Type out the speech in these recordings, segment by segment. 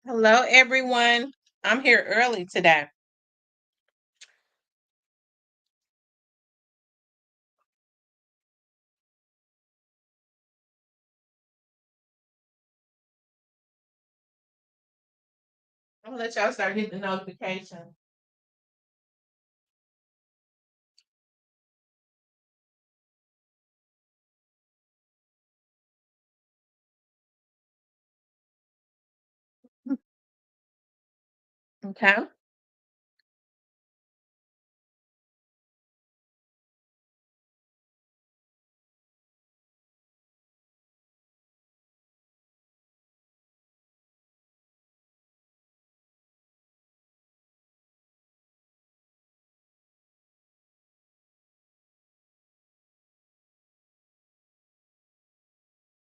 Hello, everyone. I'm here early today. I'm gonna let y'all start hitting the notification. Okay.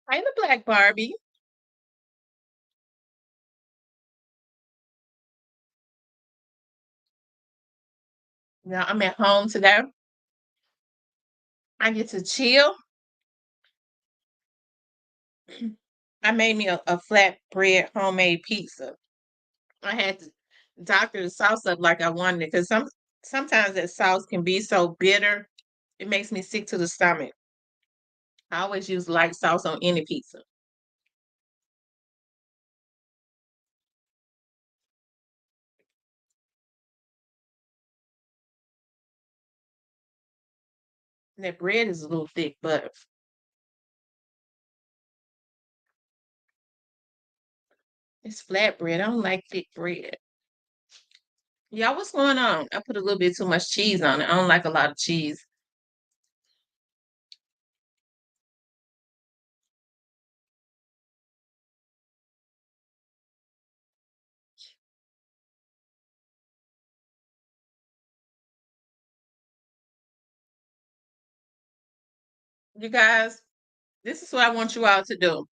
Hi, the Black Barbie. Now I'm at home today. I get to chill. I made me a flatbread homemade pizza. I had to doctor the sauce up like I wanted it because sometimes that sauce can be so bitter. It makes me sick to the stomach. I always use light sauce on any pizza. That bread is a little thick, but it's flatbread. I don't like thick bread. Yeah, what's going on? I put a little bit too much cheese on it. I don't like a lot of cheese. You guys, this is what I want you all to do.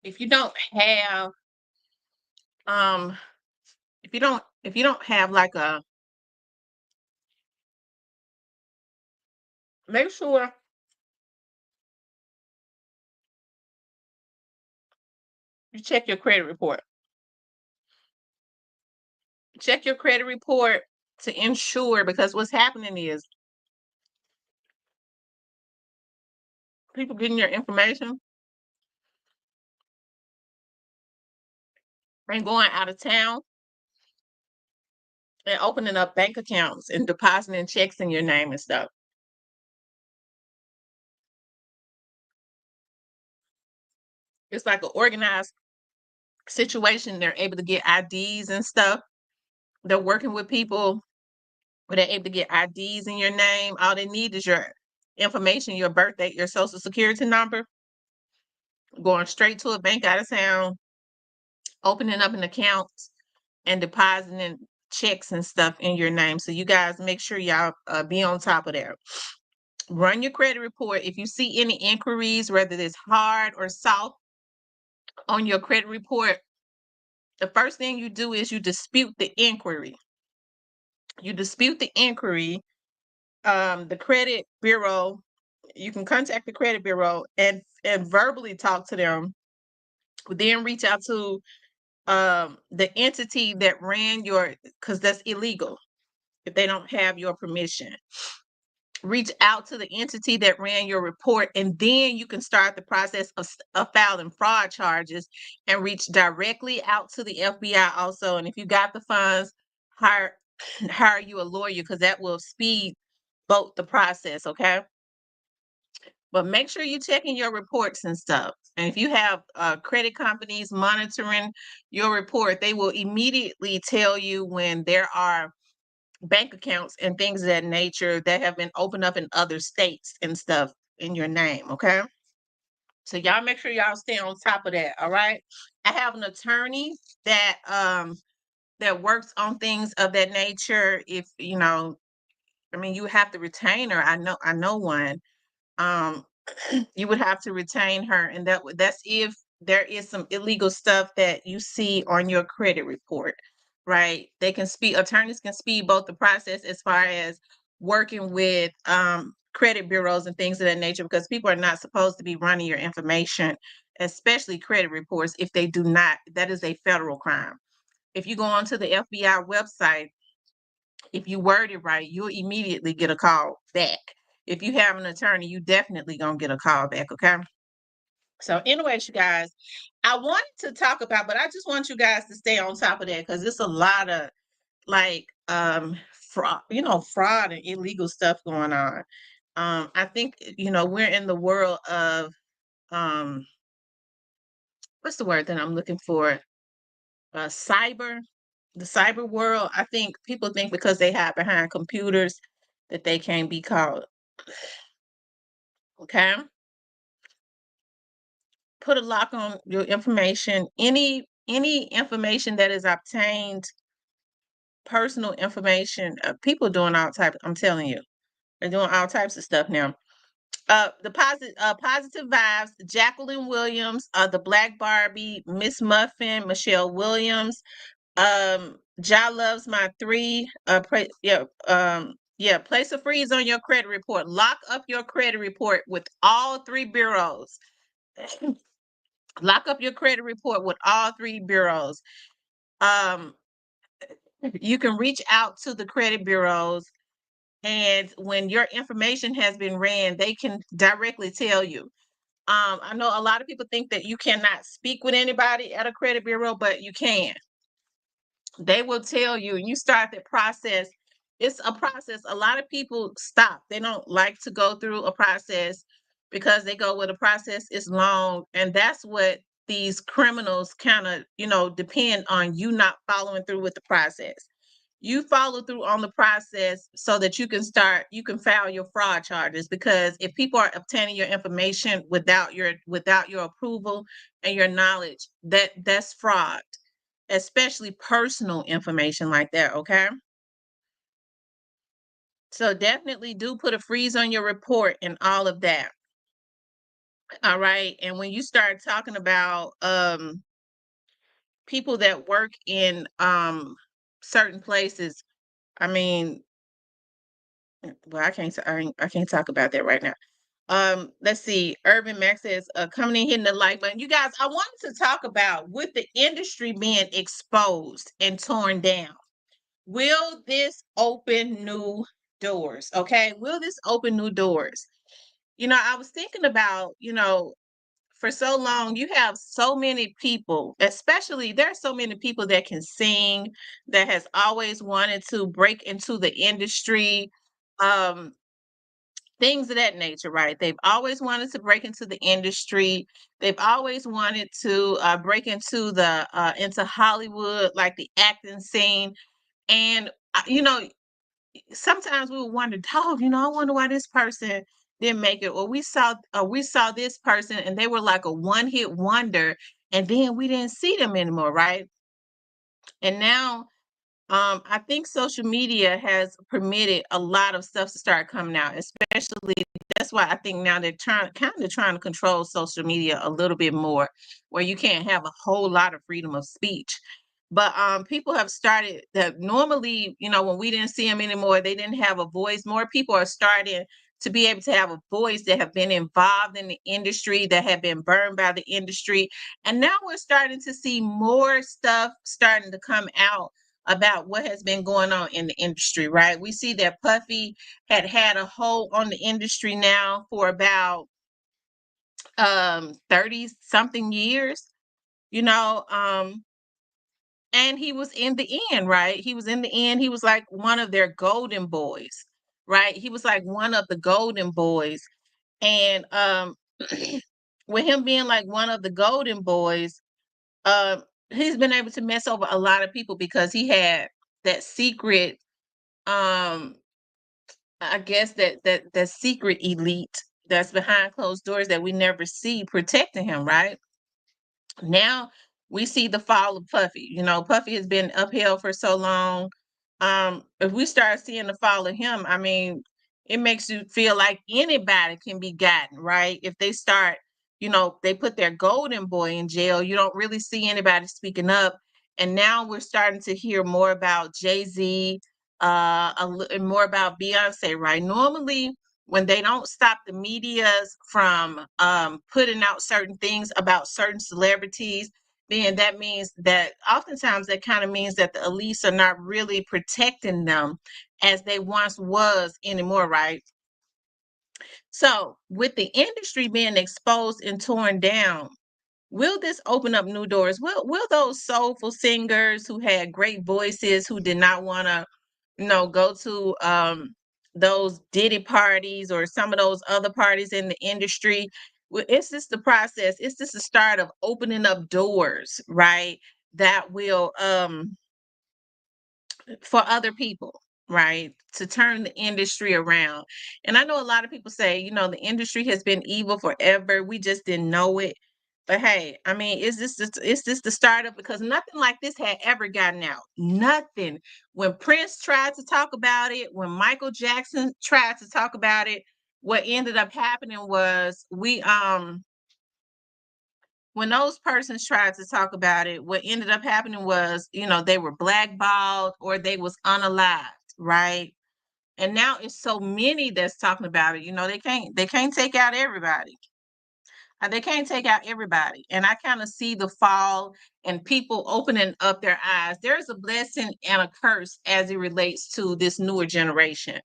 If you don't have um if you don't have like a make sure you check your credit report. Check your credit report to ensure because what's happening is people getting your information and going out of town and opening up bank accounts and depositing checks in your name and stuff. It's like an organized situation. They're able to get IDs and stuff. They're working with people where they're able to get IDs in your name. All they need is your information, your birth date, your social security number, going straight to a bank out of town, opening up an account and depositing checks and stuff in your name. So you guys make sure y'all be on top of that. Run your credit report. If you see any inquiries, whether it's hard or soft on your credit report, the first thing you do is you dispute the inquiry. You dispute the inquiry. The credit bureau, you can contact the credit bureau and verbally talk to them, then reach out to the entity that ran your, because that's illegal if they don't have your permission. Reach out to the entity that ran your report, and then you can start the process of filing fraud charges and reach directly out to the FBI also. And if you got the funds, hire hire you a lawyer because that will speed both the process. Okay. But make sure you're checking your reports and stuff. And if you have credit companies monitoring your report, they will immediately tell you when there are bank accounts and things of that nature that have been opened up in other states and stuff in your name. Okay. So y'all make sure y'all stay on top of that. All right. I have an attorney that works on things of that nature. If you know, I mean, you have to retain her. I know one. um you would have to retain her, and that's if there is some illegal stuff that you see on your credit report, right? They can speed Attorneys can speed both the process as far as working with credit bureaus and things of that nature, because people are not supposed to be running your information especially credit reports, if they do not, that is a federal crime. If you go onto the FBI website, if you word it right, you'll immediately get a call back. If you have an attorney, you definitely gonna get a call back, okay? So anyways, you guys, I wanted to talk about, but I just want you guys to stay on top of that because it's a lot of like fraud, fraud and illegal stuff going on. I think we're in the world of um what's the word that I'm looking for? Cyber, the cyber world. I think people think because they hide behind computers that they can't be caught. Okay? Put a lock on your information. Any information that is obtained, personal information, people doing all types, I'm telling you. They're doing all types of stuff now. The positive vibes, Jacqueline Williams, the Black Barbie, Miss Muffin, Michelle Williams, Ja loves my three. Place a freeze on your credit report. Lock up your credit report with all three bureaus. Lock up your credit report with all three bureaus. Um, you can reach out to the credit bureaus, and when your information has been ran, they can directly tell you. I know a lot of people think that you cannot speak with anybody at a credit bureau, but you can. They will tell you, and you start the process. It's a process. A lot of people stop. They don't like to go through a process because they go, well, the process is long. And that's what these criminals kind of, depend on you not following through with the process. You follow through on the process so that you can file your fraud charges, because if people are obtaining your information without your approval and your knowledge, that's fraud, especially personal information like that, okay? So definitely do put a freeze on your report and all of that. All right. And when you start talking about people that work in certain places, I mean, well, I can't talk about that right now. Let's see. Urban Max says, coming in, hitting the like button. You guys, I wanted to talk about, with the industry being exposed and torn down, will this open new doors? Okay. Will this open new doors? I was thinking about, for so long, you have so many people, especially there are so many people that can sing, that has always wanted to break into the industry, um, things of that nature, right? They've always wanted to break into the industry. They've always wanted to break into Hollywood, like the acting scene. And sometimes we would wonder, oh, I wonder why this person didn't make it, or we saw this person and they were like a one-hit wonder, and then we didn't see them anymore, right? And now I think social media has permitted a lot of stuff to start coming out, especially that's why I think now they're trying to control social media a little bit more, where you can't have a whole lot of freedom of speech. But people have started that normally, when we didn't see them anymore, they didn't have a voice. More people are starting to be able to have a voice, that have been involved in the industry, that have been burned by the industry. And now we're starting to see more stuff starting to come out about what has been going on in the industry, right? We see that Puffy had a hold on the industry now for about 30 something years, you know, and he was in the end, right? He was in the end, he was like one of their golden boys, right? He was like one of the golden boys. And with him being like one of the golden boys, uh, he's been able to mess over a lot of people because he had that secret, um I guess that secret elite that's behind closed doors that we never see protecting him, right? Now we see the fall of Puffy. Puffy has been upheld for so long. If we start seeing the fall of him, I mean, it makes you feel like anybody can be gotten, right? If they start, they put their golden boy in jail, you don't really see anybody speaking up. And now we're starting to hear more about Jay-Z, more about Beyonce, right? Normally, when they don't stop the medias from putting out certain things about certain celebrities, then that means that oftentimes that kind of means that the elites are not really protecting them as they once was anymore, right? So with the industry being exposed and torn down, will this open up new doors? Will those soulful singers who had great voices, who did not want to, go to those Diddy parties or some of those other parties in the industry? It's just the process. It's just the start of opening up doors, right? That will for other people, right? To turn the industry around. And I know a lot of people say, the industry has been evil forever. We just didn't know it. But hey, I mean, is this the startup? Because nothing like this had ever gotten out. Nothing. When Prince tried to talk about it, when Michael Jackson tried to talk about it, what ended up happening was when those persons tried to talk about it, what ended up happening was, they were blackballed or they was unalived, right? And now it's so many that's talking about it. They can't take out everybody. They can't take out everybody. And I kind of see the fall and people opening up their eyes. There's a blessing and a curse as it relates to this newer generation.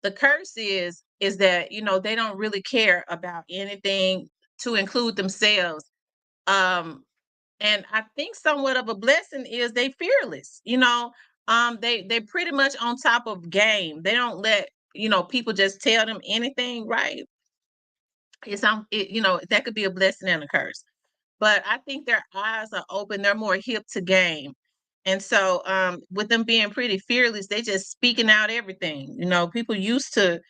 The curse is that, they don't really care about anything to include themselves. Um, and I think somewhat of a blessing is they fearless. They pretty much on top of game. They don't let people just tell them anything, right? That could be a blessing and a curse. But I think their eyes are open, they're more hip to game. And so, with them being pretty fearless, they just speaking out everything. People used to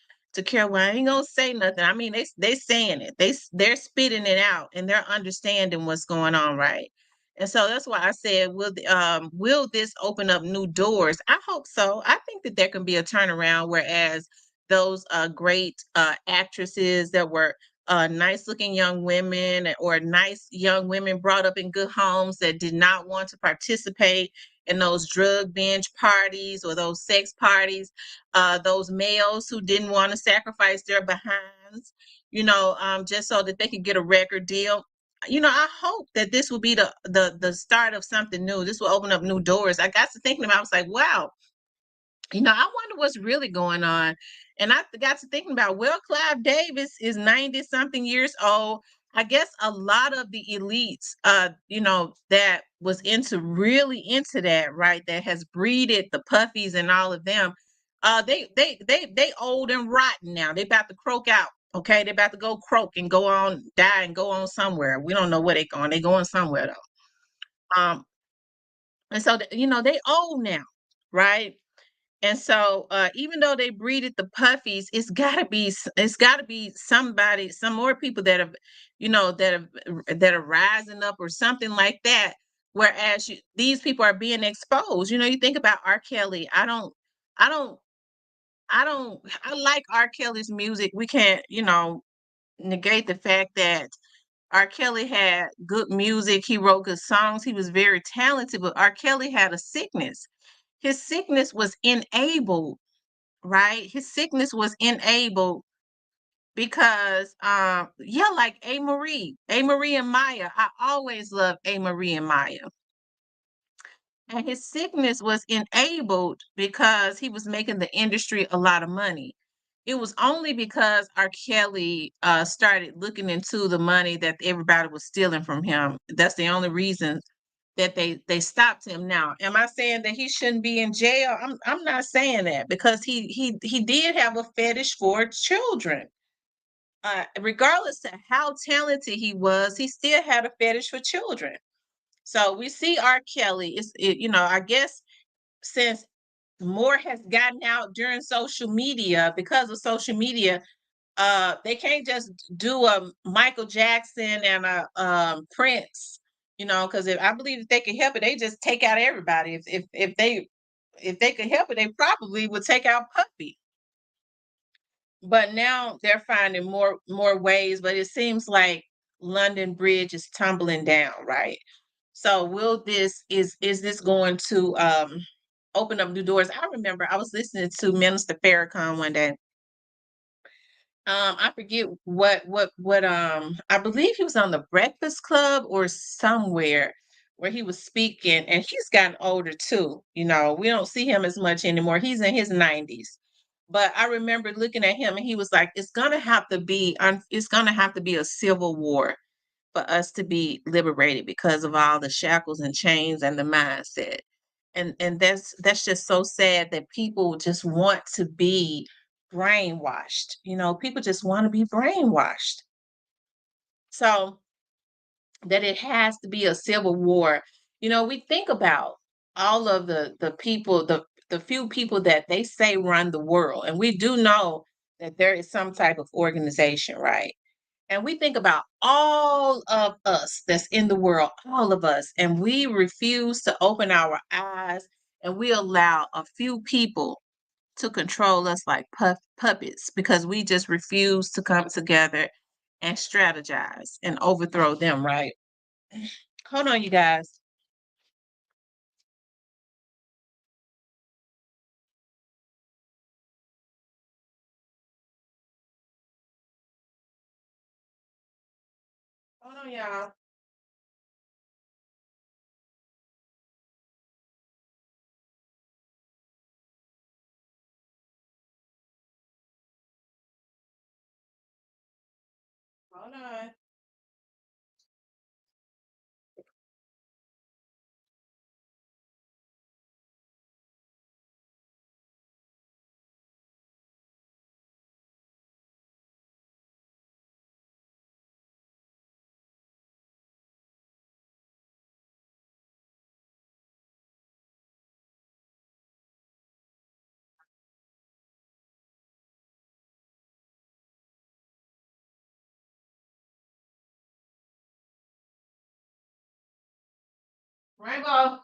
care, "Well, I ain't gonna say nothing." I mean, they saying it. They're spitting it out and they're understanding what's going on, right? And so that's why I said, will this open up new doors? I hope so. I think that there can be a turnaround, whereas those great actresses that were nice looking young women or nice young women brought up in good homes that did not want to participate in those drug binge parties or those sex parties, those males who didn't want to sacrifice their behinds, just so that they could get a record deal. I hope that this will be the start of something new. This will open up new doors. I got to thinking about, I was like, wow, I wonder what's really going on. And I got to thinking about, well, Clive Davis is 90 something years old. I guess a lot of the elites, that was really into that, right? That has breeded the puffies and all of them. They old and rotten now. They about to croak out. Okay, they about to go croak and go on, die and go on somewhere. We don't know where they going. They going somewhere though. And so they old now, right? And so, even though they breeded the puffies, it's gotta be somebody, some more people that have, that are rising up or something like that. Whereas these people are being exposed. You think about R. Kelly. I don't, I like R. Kelly's music. We can't, negate the fact that R. Kelly had good music. He wrote good songs. He was very talented, but R. Kelly had a sickness. His sickness was enabled, right? His sickness was enabled because yeah, like A. Marie and Maya. I always loved A. Marie and Maya. And his sickness was enabled because he was making the industry a lot of money. It was only because R. Kelly started looking into the money that everybody was stealing from him. That's the only reason that they stopped him. Now, am I saying that he shouldn't be in jail? I'm not saying that, because he did have a fetish for children. Regardless of how talented he was, he still had a fetish for children. So we see R. Kelly. I guess since more has gotten out during social media, because of social media, they can't just do a Michael Jackson and a Prince, because if I believe if they could help it, they just take out everybody. If they could help it, they probably would take out Puppy. But now they're finding more ways. But it seems like London Bridge is tumbling down, right? So will this is this going to open up new doors? I remember I was listening to Minister Farrakhan one day, I forget I believe he was on the Breakfast Club or somewhere where he was speaking, and he's gotten older too. We don't see him as much anymore. He's in his 90s. But I remember looking at him and he was like, it's gonna have to be a civil war for us to be liberated because of all the shackles and chains and the mindset. And that's just so sad that people just want to be brainwashed. People just want to be brainwashed. So that it has to be a civil war. We think about all of the people, the few people that they say run the world, and we do know that there is some type of organization, right? And we think about all of us that's in the world, all of us, and we refuse to open our eyes, and we allow a few people to control us like puppets because we just refuse to come together and strategize and overthrow them, right? Hold on, you guys. Hold on, y'all. Hold on. Rainbow.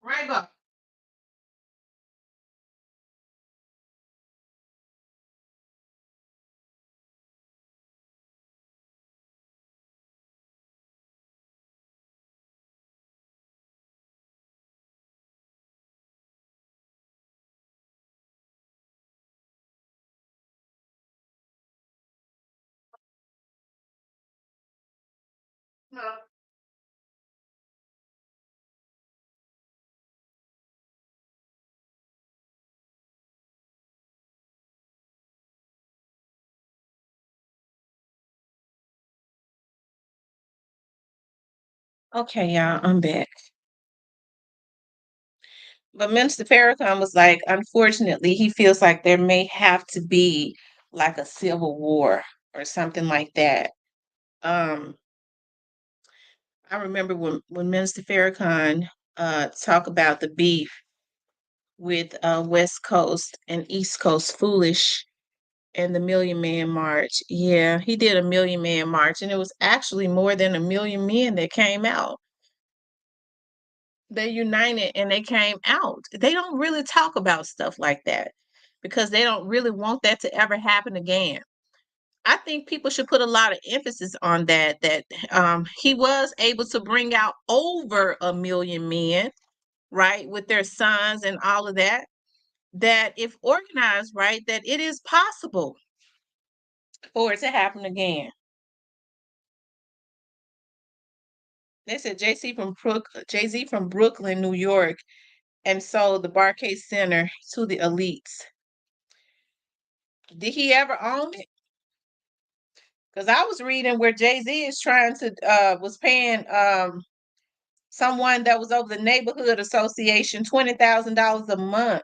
Rainbow. No. Okay, y'all, I'm back. But Minister Farrakhan was like, unfortunately, he feels like there may have to be like a civil war or something like that. Um, I remember when Minister Farrakhan talked about the beef with West Coast and East Coast Foolish and the Million Man March. Yeah, he did a Million Man March, and it was actually more than a million men that came out. They united and they came out. They don't really talk about stuff like that because they don't really want that to ever happen again. I think people should put a lot of emphasis on that he was able to bring out over a million men, right, with their sons and all of that. That if organized right, that it is possible for it to happen again. They said Jay Z from Brooklyn, New York, and sold the Barcade Center to the elites. Did he ever own it? Because I was reading where Jay Z is trying to was paying someone that was over the neighborhood association $20,000 a month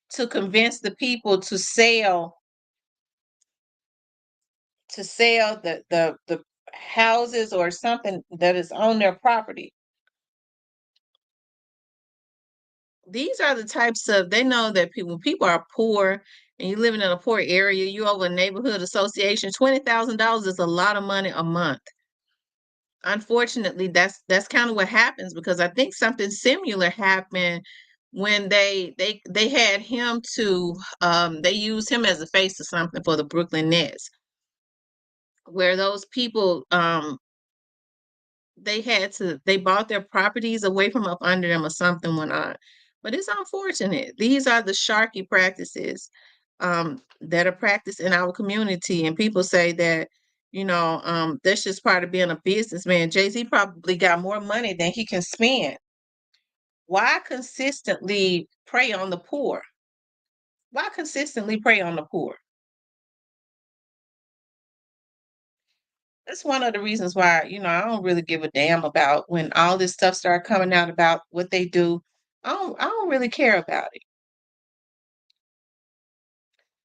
to convince the people to sell the houses or something that is on their property. These are the types of they know that people are poor and you're living in a poor area, you over a neighborhood association, $20,000 is a lot of money a month. Unfortunately, that's kind of what happens because I think something similar happened when they had him to they used him as a face or something for the Brooklyn Nets, where those people they bought their properties away from up under them or something went on. But it's unfortunate. These are the sharky practices that are practiced in our community. And people say that, that's just part of being a businessman. Jay-Z probably got more money than he can spend. Why consistently prey on the poor? Why consistently prey on the poor? That's one of the reasons why, I don't really give a damn about when all this stuff start coming out about what they do. I don't really care about it.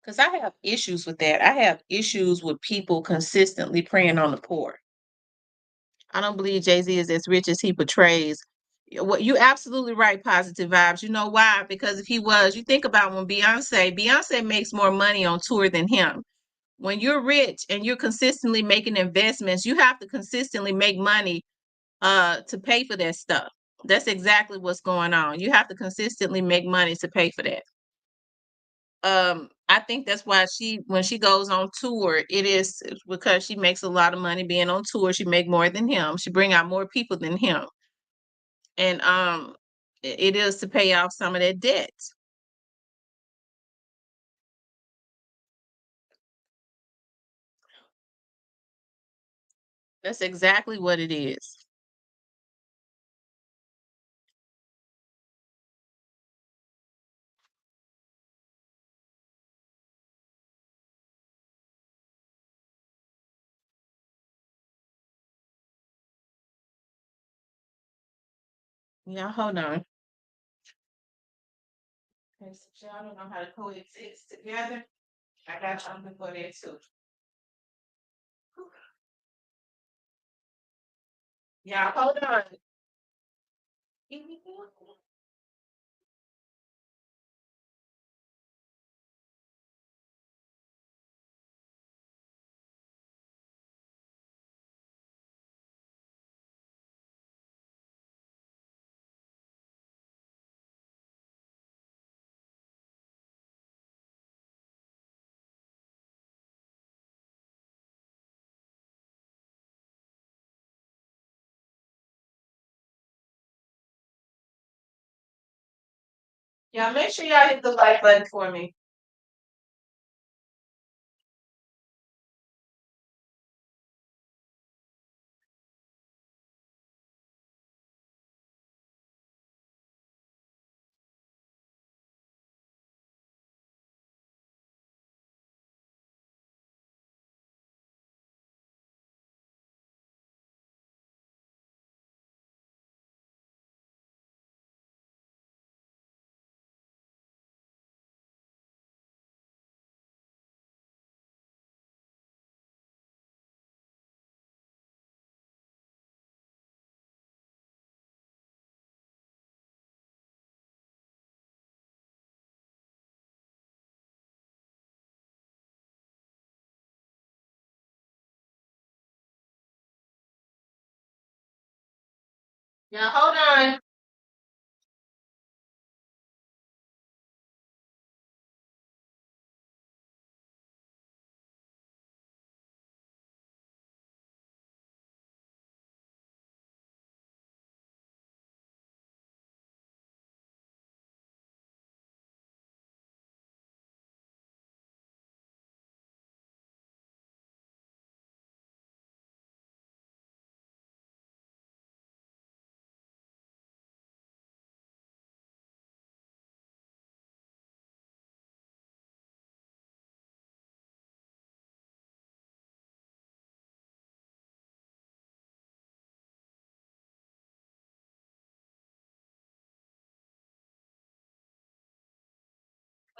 Because I have issues with that. I have issues with people consistently preying on the poor. I don't believe Jay-Z is as rich as he portrays. What you absolutely right, positive vibes. You know why? Because if he was, you think about when Beyonce makes more money on tour than him. When you're rich and you're consistently making investments, you have to consistently make money to pay for that stuff. That's exactly what's going on. You have to consistently make money to pay for that. I think that's why when she goes on tour, it is because she makes a lot of money being on tour. She make more than him. She bring out more people than him. And it is to pay off some of that debt. That's exactly what it is. Yeah, hold on. Okay, so y'all don't know how to coexist together. I got something for that too. Yeah, hold on. Yeah, make sure y'all hit the like button for me. Now hold on.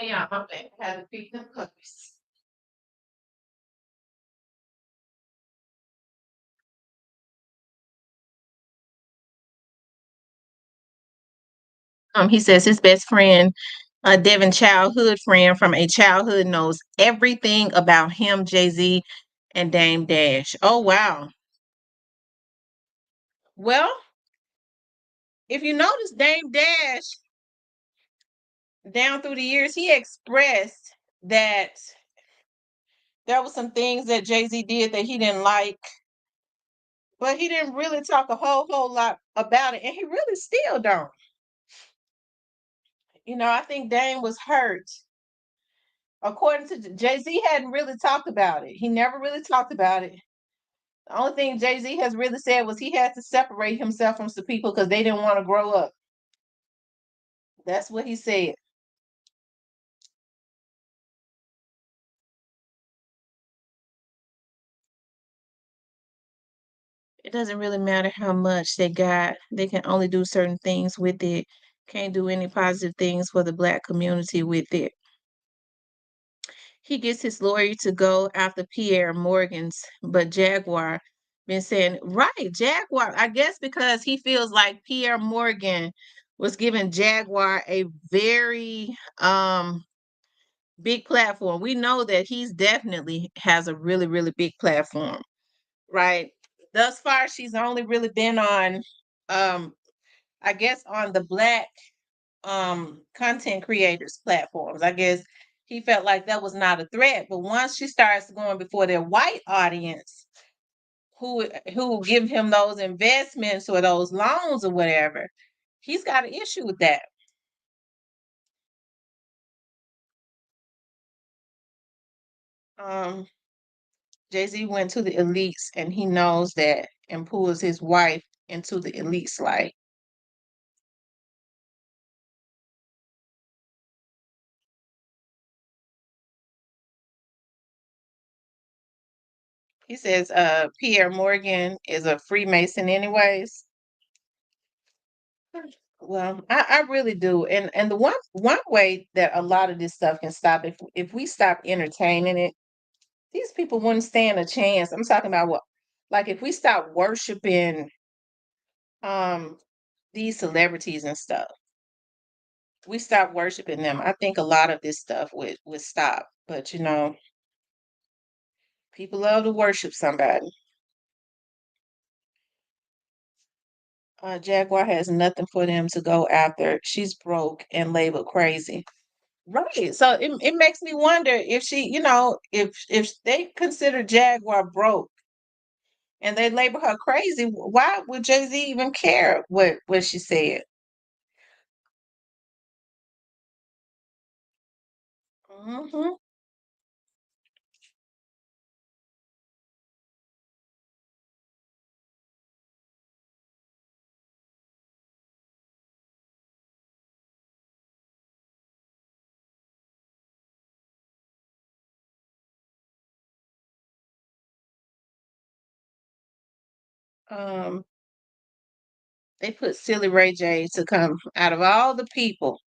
Oh, yeah, my bad. I had to feed them puppies. He says his best friend, Devin, childhood friend from a childhood, knows everything about him, Jay Z, and Dame Dash. Oh wow. Well, if you notice, Dame Dash down through the years, he expressed that there were some things that Jay Z did that he didn't like, but he didn't really talk a whole lot about it, and he really still don't. I think Dame was hurt According to Jay-Z, hadn't really talked about it. He never really talked about it. The only thing Jay-Z has really said was he had to separate himself from some people because they didn't want to grow up. That's what he said. It doesn't really matter how much they got. They can only do certain things with it. Can't do any positive things for the black community with it. He gets his lawyer to go after Pierre Morgan's, but Jaguar been saying, right, Jaguar, I guess because he feels like Pierre Morgan was giving Jaguar a very big platform. We know that he's definitely has a really, really big platform, right? Thus far, she's only really been on I guess on the black content creators platforms. I guess he felt like that was not a threat. But once she starts going before their white audience who will give him those investments or those loans or whatever, he's got an issue with that. Um Jay-Z went to the elites and he knows that and pulls his wife into the elites life. He says Pierre Morgan is a Freemason anyways. Well, I really do. And the one way that a lot of this stuff can stop if we stop entertaining it, these people wouldn't stand a chance. I'm talking about what like if we stop worshiping um these celebrities and stuff, we stop worshiping them. I think a lot of this stuff would stop. But people love to worship somebody. Jaguar has nothing for them to go after. She's broke and labeled crazy. Right. So it makes me wonder if she, if they consider Jaguar broke and they label her crazy, why would Jay-Z even care what she said? Hmm. Um, they put Silly Ray J to come out of all the people.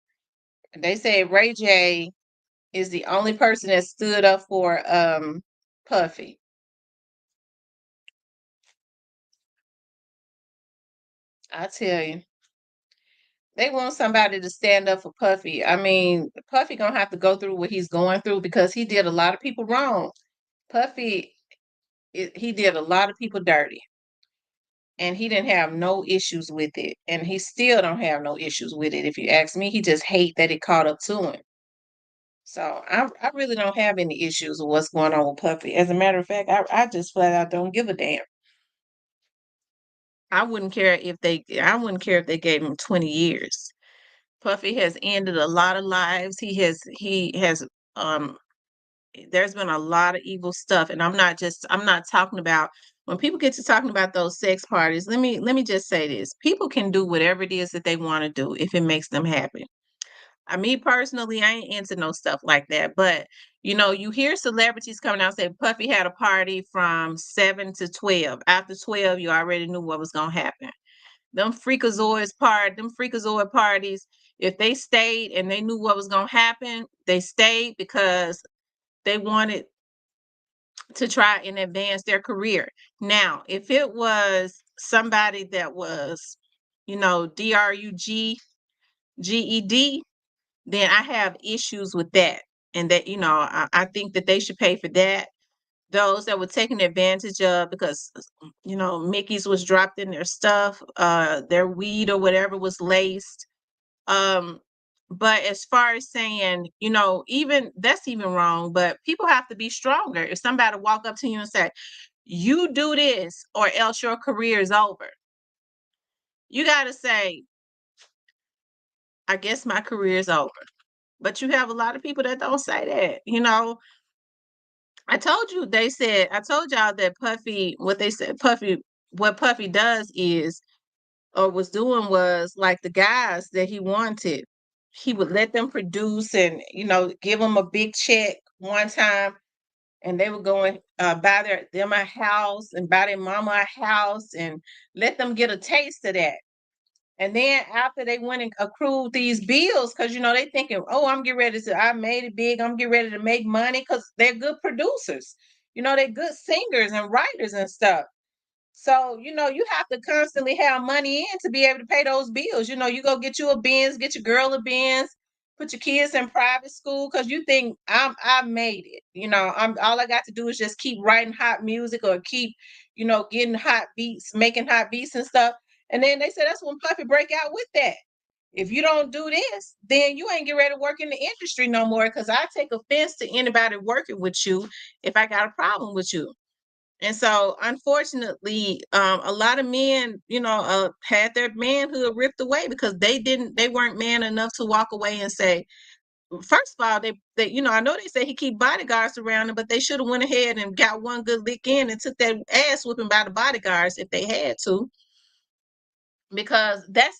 They said Ray J is the only person that stood up for Puffy. I tell you. They want somebody to stand up for Puffy. I mean, Puffy gonna have to go through what he's going through because he did a lot of people wrong. Puffy, he did a lot of people dirty, and he didn't have no issues with it, and he still don't have no issues with it. If you ask me, he just hate that it caught up to him. So I really don't have any issues with what's going on with Puffy. As a matter of fact, I just flat out don't give a damn. I wouldn't care if they gave him 20 years. Puffy has ended a lot of lives. He has um there's been a lot of evil stuff, and I'm not talking about when people get to talking about those sex parties. Let me just say this. People can do whatever it is that they want to do if it makes them happy. Me personally, I ain't into no stuff like that. But you hear celebrities coming out and say Puffy had a party from 7 to 12. After 12, you already knew what was gonna happen. Them freakazoid parties, if they stayed and they knew what was gonna happen, they stayed because they wanted to try and advance their career. Now, if it was somebody that was, DRUGGED, then I have issues with that. And that, I think that they should pay for that. Those that were taken advantage of because Mickey's was dropped in their stuff, their weed or whatever was laced. Um, but as far as saying, even that's even wrong, but people have to be stronger. If somebody walk up to you and say, you do this or else your career is over, you got to say, I guess my career is over But you have a lot of people that don't say that, you know. I told y'all that Puffy, what they said, Puffy, what Puffy does is, or was doing was like the guys that he wanted, he would let them produce and, you know, give them a big check one time and they would go and buy them a house and buy their mama a house and let them get a taste of that. And then after they went and accrued these bills, because you know they thinking, oh, I'm getting ready to, I made it big, I'm getting ready to make money because they're good producers. You know, they're good singers and writers and stuff. So, you know, you have to constantly have money in to be able to pay those bills. You know, you go get you a Benz, get your girl a Benz, put your kids in private school because you think I made it. You know, I'm all I got to do is just keep writing hot music or keep, you know, getting hot beats, making hot beats and stuff. And then they said that's when Puffy break out with that. If you don't do this, then you ain't get ready to work in the industry no more. Cause I take offense to anybody working with you if I got a problem with you. And so, unfortunately, a lot of men, you know, had their manhood ripped away because they weren't man enough to walk away and say, first of all, you know, I know they say he keep bodyguards around him, but they should have went ahead and got one good lick in and took that ass whipping by the bodyguards if they had to, because that's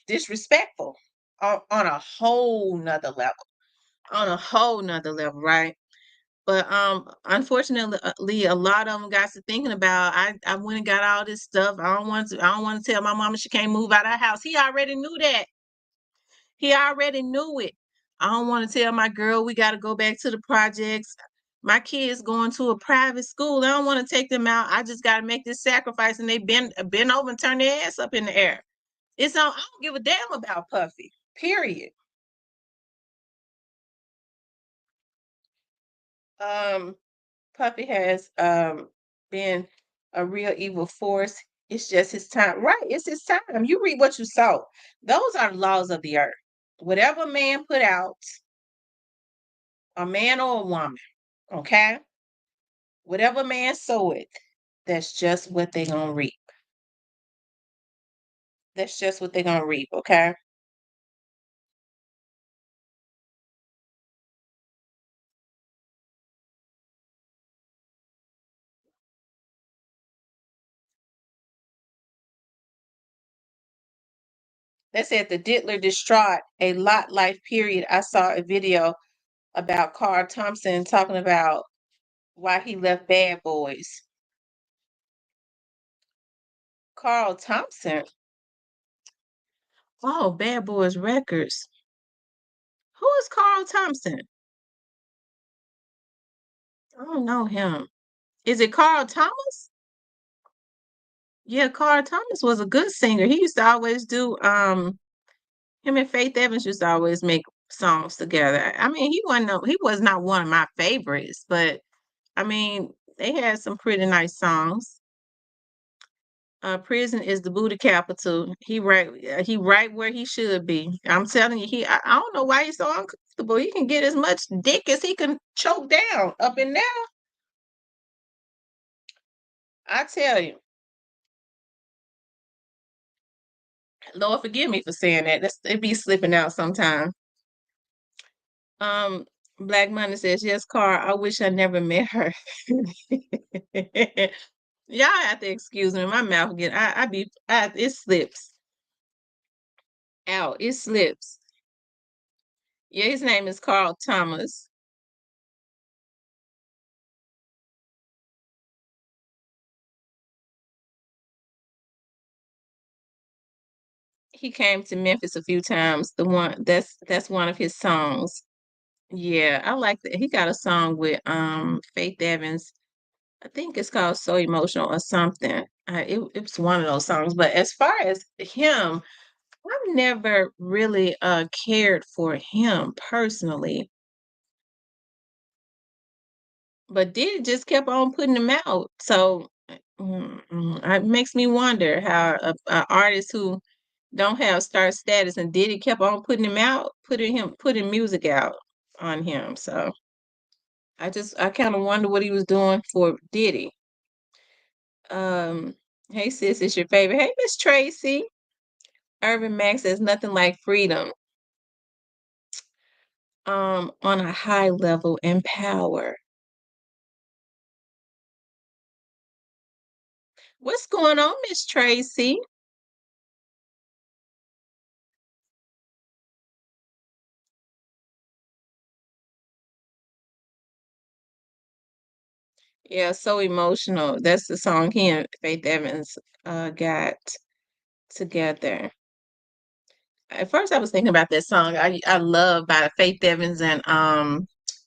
disrespectful on a whole nother level, right? But unfortunately, a lot of them got to thinking about. I went and got all this stuff. I don't want to tell my mama she can't move out of the house. He already knew that. He already knew it. I don't want to tell my girl we got to go back to the projects. My kids going to a private school. I don't want to take them out. I just got to make this sacrifice, and they bend over and turn their ass up in the air. It's on. I don't give a damn about Puffy. Period. Um, Puppy has been a real evil force. It's just his time. Right, it's his time. You reap what you sow. Those are the laws of the earth. Whatever man put out, a man or a woman, okay? Whatever man sow it, that's just what they're gonna reap. That's just what they're gonna reap, okay? They said the Diddler distraught a lot life period. I saw a video about Carl Thompson talking about why he left Bad Boys. Carl Thompson. Oh, Bad Boys Records. Who is Carl Thompson? I don't know him. Is it Carl Thomas? Yeah, Carl Thomas was a good singer. He used to always do him and Faith Evans used to always make songs together. I mean, he was not one of my favorites, but I mean, they had some pretty nice songs. Prison is the booty capital. He right where he should be. I'm telling you, I don't know why he's so uncomfortable. He can get as much dick as he can choke down up in there. I tell you, Lord forgive me for saying that. It be slipping out sometime. Um, Black Money says, yes, Carl, I wish I never met her. Y'all have to excuse me. My mouth get it slips out. It slips. Yeah, his name is Carl Thomas. He came to Memphis a few times. That's one of his songs. Yeah, I like that. He got a song with Faith Evans. I think it's called So Emotional or something. It was one of those songs. But as far as him, I've never really cared for him personally. But Diddy just kept on putting them out. So it makes me wonder how a artist who don't have star status and Diddy kept on putting him out, putting music out on him. So I kind of wonder what he was doing for Diddy. Hey sis, it's your favorite. Hey Miss Tracy. Irvin Max says nothing like freedom. On a high level and power. What's going on, Miss Tracy? Yeah, so emotional. That's the song he and Faith Evans got together. At first I was thinking about that song I love by Faith Evans and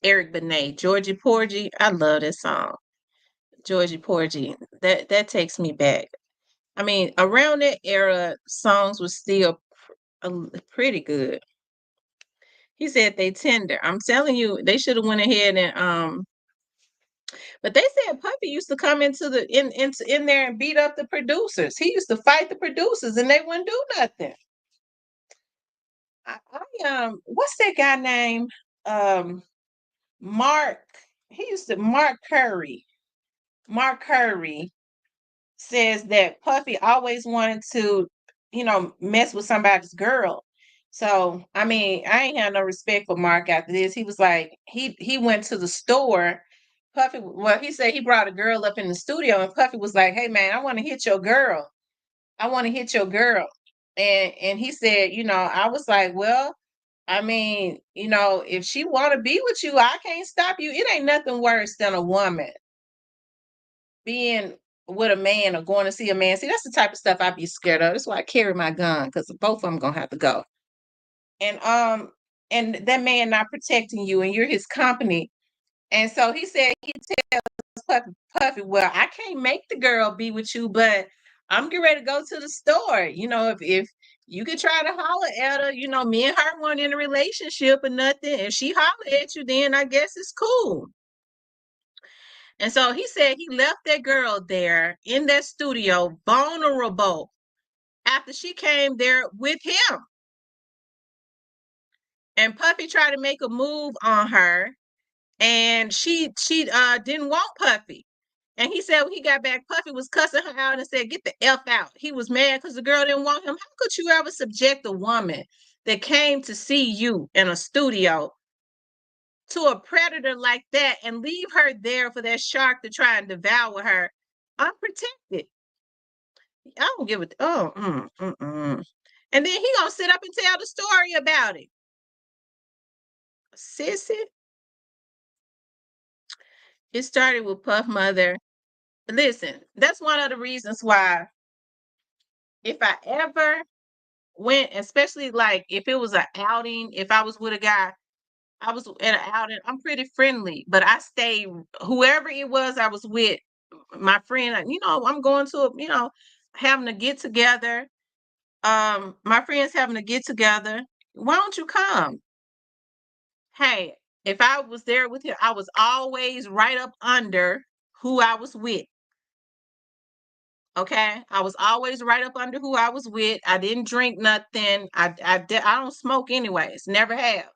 Eric Benet, Georgie Porgy. I love this song. Georgie Porgy. That takes me back. I mean, around that era, songs was still pretty good. He said they tender. I'm telling you, they should have went ahead and but they said Puffy used to come into the in there and beat up the producers. He used to fight the producers and they wouldn't do nothing. What's that guy name? Um Mark. He used to Mark Curry. Mark Curry says that Puffy always wanted to, mess with somebody's girl. So, I mean, I ain't had no respect for Mark after this. He was like, he went to the store. Well, he said he brought a girl up in the studio, and Puffy was like, "Hey, man, I want to hit your girl. I want to hit your girl." And he said, I was like, "Well, I mean, if she want to be with you, I can't stop you. It ain't nothing worse than a woman being with a man or going to see a man. See, that's the type of stuff I'd be scared of. That's why I carry my gun, because both of them gonna have to go. And that man not protecting you, and you're his company. And so he said he tells Puffy, well, I can't make the girl be with you, but I'm getting ready to go to the store. If you could try to holler at her, me and her weren't in a relationship or nothing. If she holler at you, then I guess it's cool. And so he said he left that girl there in that studio vulnerable after she came there with him. And Puffy tried to make a move on her, and she didn't want Puffy. And he said when he got back, Puffy was cussing her out and said, "Get the F out." He was mad because the girl didn't want him. How could you ever subject a woman that came to see you in a studio to a predator like that and leave her there for that shark to try and devour her unprotected? I don't give a and then he gonna sit up and tell the story about it. Sissy, it started with Puff Mother. Listen, that's one of the reasons why if I ever went, especially like if it was an outing, if I was with a guy, I was at an outing, I'm pretty friendly, but I stay whoever it was I was with, my friend, I'm going to having a get together. My friends having a get together. Why don't you come? Hey, if I was there with him, I was always right up under who I was with. Okay, I was always right up under who I was with. I didn't drink nothing. I don't smoke anyways. Never have.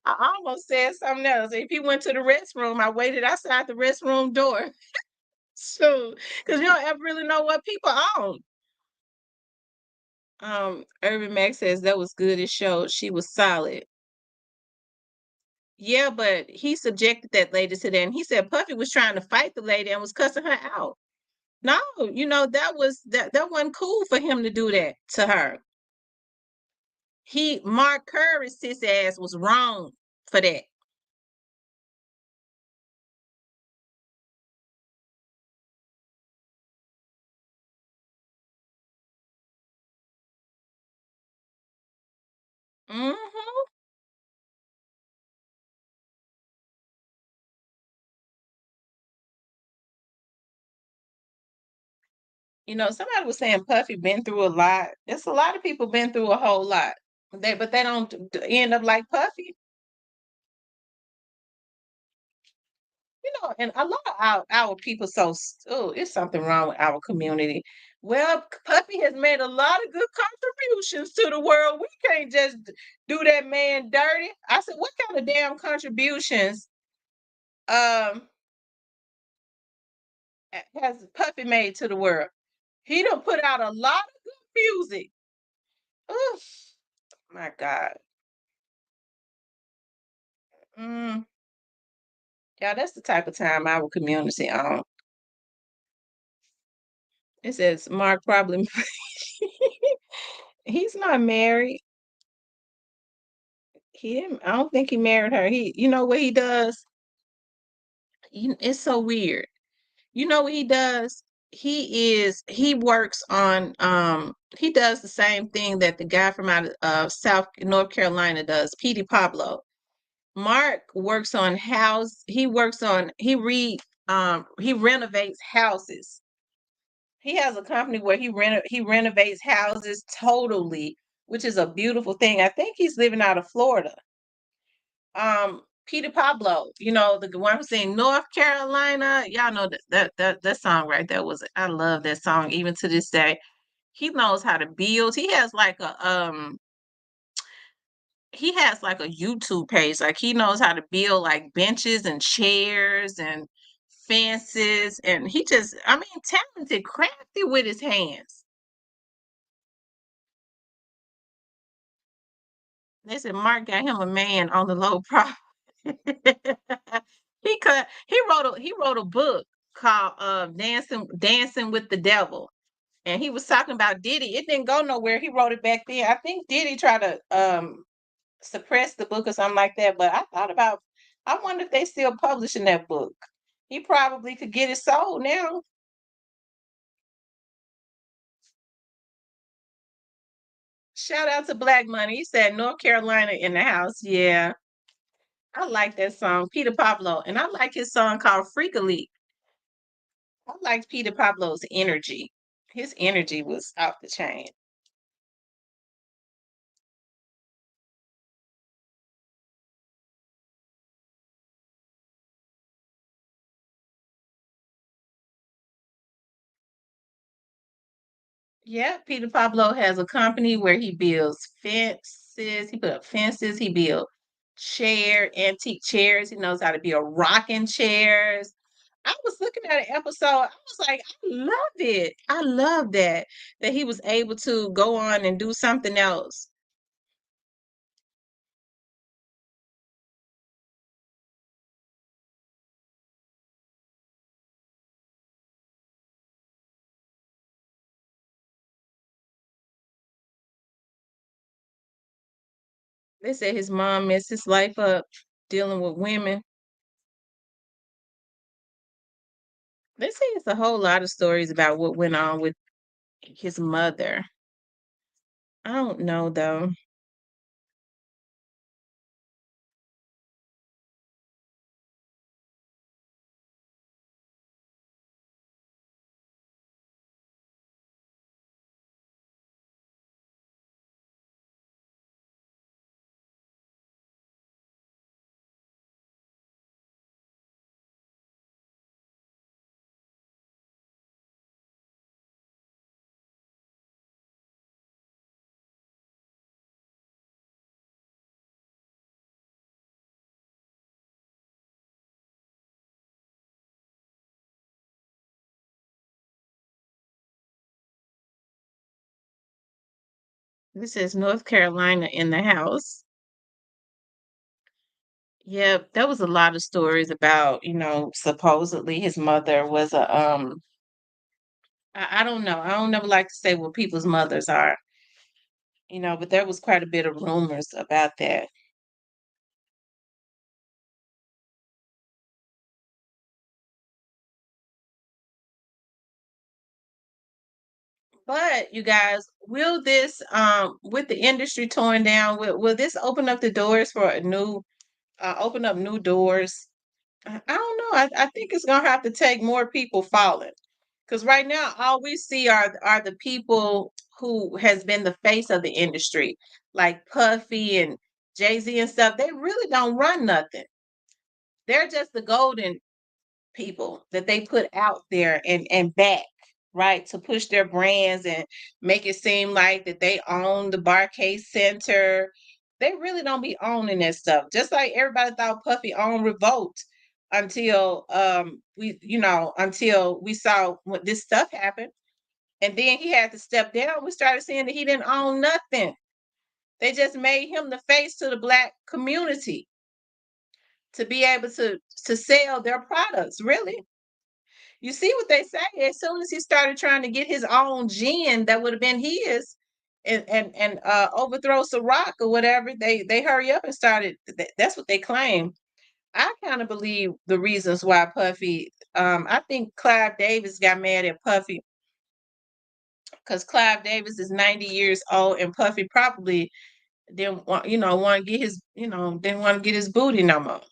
I almost said something else. If he went to the restroom, I waited outside the restroom door. So, because you don't ever really know what people own. Urban Max says that was good. It showed she was solid. Yeah, but he subjected that lady to that, and he said Puffy was trying to fight the lady and was cussing her out. No, that wasn't cool for him to do that to her. Mark Curry's sis ass was wrong for that. Hmm. Somebody was saying Puffy been through a lot. It's a lot of people been through a whole lot. But they don't end up like Puffy. And a lot of our people it's something wrong with our community. Well, Puffy has made a lot of good contributions to the world. We can't just do that man dirty. I said, what kind of damn contributions? Um, has Puffy made to the world? He done put out a lot of good music. Oof, my God. Mm, yeah, that's the type of time our community on. It says Mark probably he's not married. I don't think he married her. You know what he does? It's so weird. You know what he does? He works on he does the same thing that the guy from out of South North Carolina does, Petey Pablo. Mark works on he works on he renovates houses. He has a company where he renovates houses totally, which is a beautiful thing. I think he's living out of Florida. Peter Pablo, the one who sang North Carolina. Y'all know that song right there I love that song even to this day. He knows how to build. He has like a YouTube page. Like he knows how to build like benches and chairs and fences. And I mean, talented, crafty with his hands. They said Mark got him a man on the low profit. He wrote a book called Dancing with the Devil. And he was talking about Diddy. It didn't go nowhere. He wrote it back then. I think Diddy tried to suppress the book or something like that. But I wonder if they still publishing that book. He probably could get it sold now. Shout out to Black Money. He said North Carolina in the house. Yeah. I like that song, Peter Pablo. And I like his song called Freak Elite. I liked Peter Pablo's energy. His energy was off the chain. Yeah, Peter Pablo has a company where he builds fences. He put up fences. He built antique chairs. He knows how to build rocking chairs. I was looking at an episode. I was like, I love it. I love that he was able to go on and do something else. They said his mom messed his life up dealing with women. They say it's a whole lot of stories about what went on with his mother. I don't know though. This is North Carolina in the house. Yeah, there was a lot of stories about, supposedly his mother was I don't know. I don't never like to say what people's mothers are, but there was quite a bit of rumors about that. But you guys, will this with the industry torn down, will this open up the doors for a new open up new doors? I don't know. I think it's gonna have to take more people falling. Because right now, all we see are the people who has been the face of the industry, like Puffy and Jay-Z and stuff. They really don't run nothing. They're just the golden people that they put out there and back, right, to push their brands and make it seem like that they own the Barcade Center. They really don't be owning that stuff. Just like everybody thought Puffy owned Revolt. until until we saw what this stuff happened. And then he had to step down. We started seeing that he didn't own nothing. They just made him the face to the black community to be able to sell their products. Really, you see what they say? As soon as he started trying to get his own gin that would have been his, and overthrow Ciroc or whatever, they hurry up and started. That's what they claim. I kind of believe the reasons why Puffy. I think Clive Davis got mad at Puffy because Clive Davis is 90 years old, and Puffy probably didn't want to get his, didn't want to get his booty no more.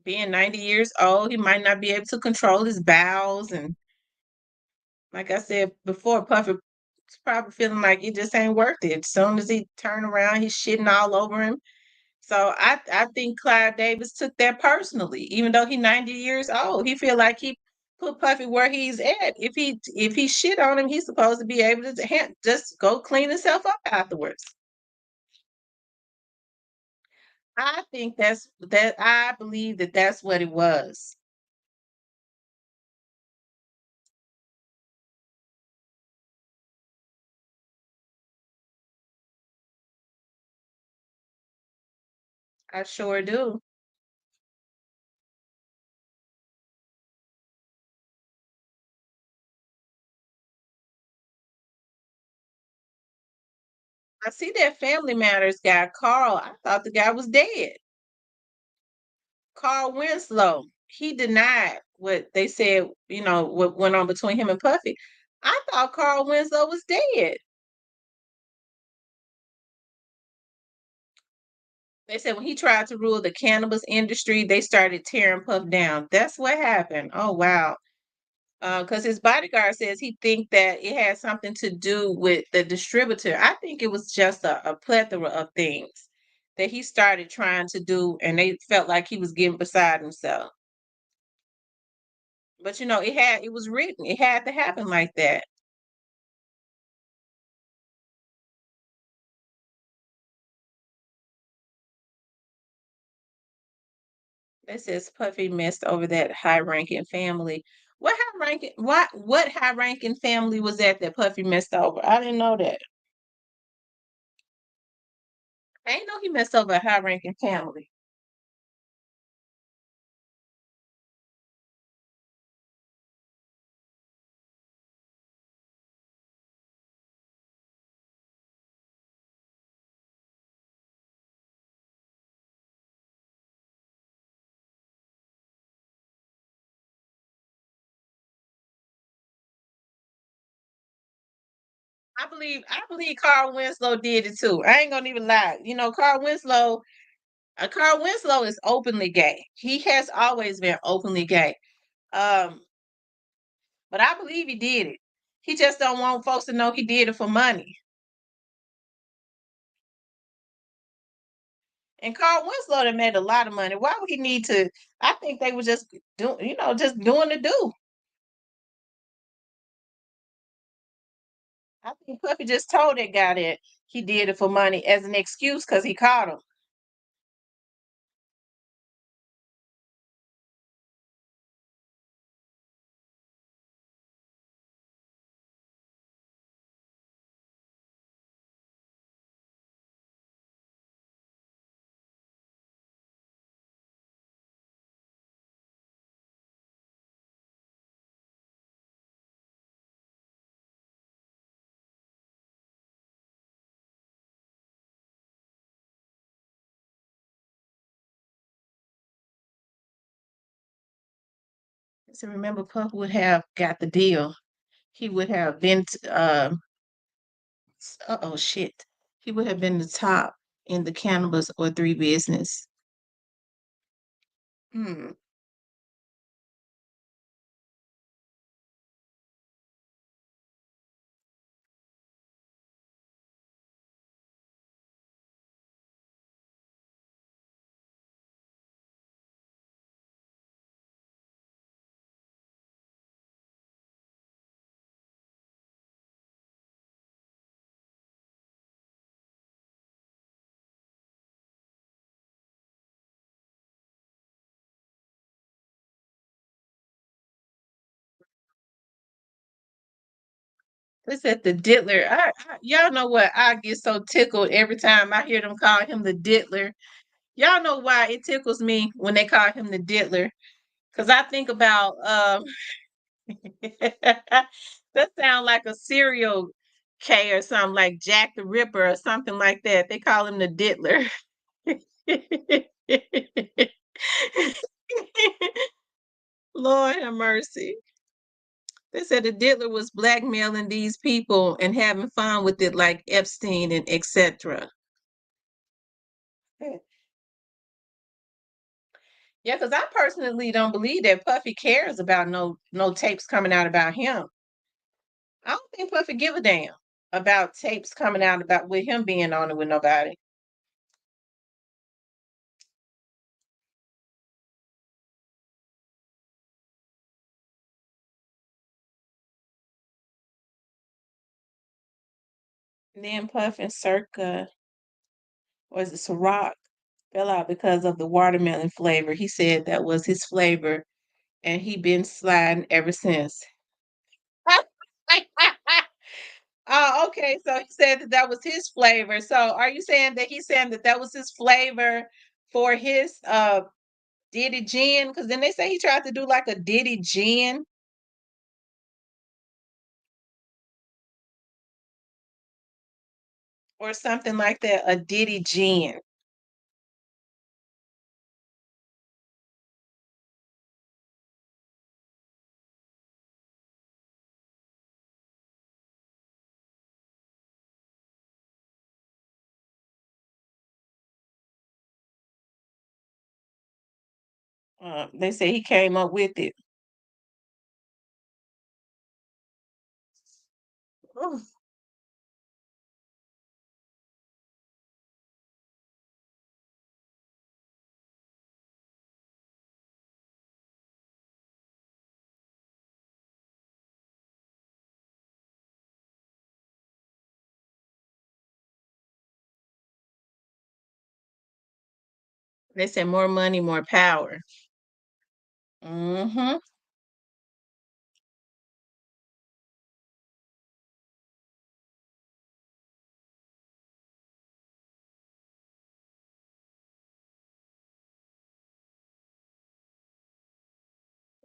Being 90 years old, he might not be able to control his bowels, and like I said before, Puffy is probably feeling like it just ain't worth it. As soon as he turn around, he's shitting all over him. So I think Clive Davis took that personally, even though he's 90 years old. He feel like he put Puffy where he's at. If he shit on him, he's supposed to be able to just go clean himself up afterwards. I think that I believe that that's what it was. I sure do. I see that Family Matters guy, Carl. I thought the guy was dead. Carl Winslow. He denied what they said, what went on between him and Puffy. I thought Carl Winslow was dead. They said when he tried to rule the cannabis industry, they started tearing Puff down. That's what happened. Oh wow. Because his bodyguard says he think that it had something to do with the distributor. I think it was just a plethora of things that he started trying to do, and they felt like he was getting beside himself. But it was written. It had to happen like that. It says Puffy messed over that high-ranking family. What high-ranking family was that Puffy messed over? I didn't know that. I didn't know he messed over a high-ranking family. I believe Carl Winslow did it too. I ain't gonna even lie. Carl Winslow is openly gay. He has always been openly gay. Um, but I believe he did it. He just don't want folks to know he did it for money. And Carl Winslow done made a lot of money. Why would he need to? I think they were just doing, just doing the do. I think Puffy just told that guy that he did it for money as an excuse because he caught him. So remember, Puff would have got the deal. He would have been, oh shit, he would have been the top in the cannabis or three business. Hmm. They said the diddler. Y'all know what? I get so tickled every time I hear them call him the diddler. Y'all know why it tickles me when they call him the diddler? Because I think about that sound like a serial K or something like Jack the Ripper or something like that. They call him the diddler. Lord have mercy. They said the diddler was blackmailing these people and having fun with it like Epstein and etc. Yeah, because I personally don't believe that Puffy cares about no tapes coming out about him. I don't think Puffy give a damn about tapes coming out about with him being on it with nobody. And then Puff and Circa, or is it Ciroc, fell out because of the watermelon flavor. He said that was his flavor, and he been sliding ever since. Oh, okay. So he said that that was his flavor. So are you saying that he's saying that that was his flavor for his Diddy gin? Because then they say he tried to do like a Diddy gin or something like that. A Diddy gin. They say he came up with it. Oh, they said more money, more power. Mm-hmm.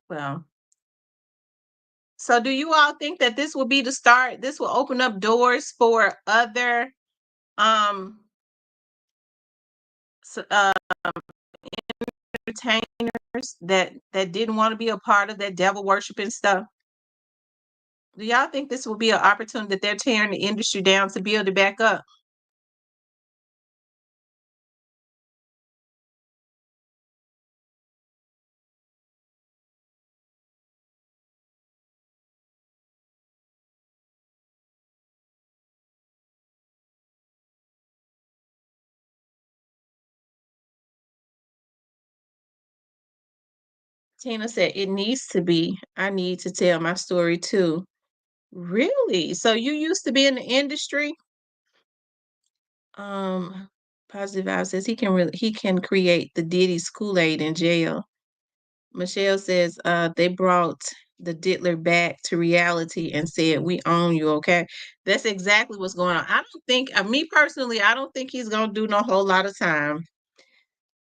Well, so do you all think that this will be the start? This will open up doors for other um entertainers that didn't want to be a part of that devil worshiping stuff? Do y'all think this will be an opportunity that they're tearing the industry down to build it back up? Tina said it needs to be. I need to tell my story too. Really? So you used to be in the industry? Um, Positive Vibe says he can create the Diddy's Kool-Aid in jail. Michelle says they brought the diddler back to reality and said, "We own you, okay?" That's exactly what's going on. I don't think, me personally, I don't think he's gonna do no whole lot of time.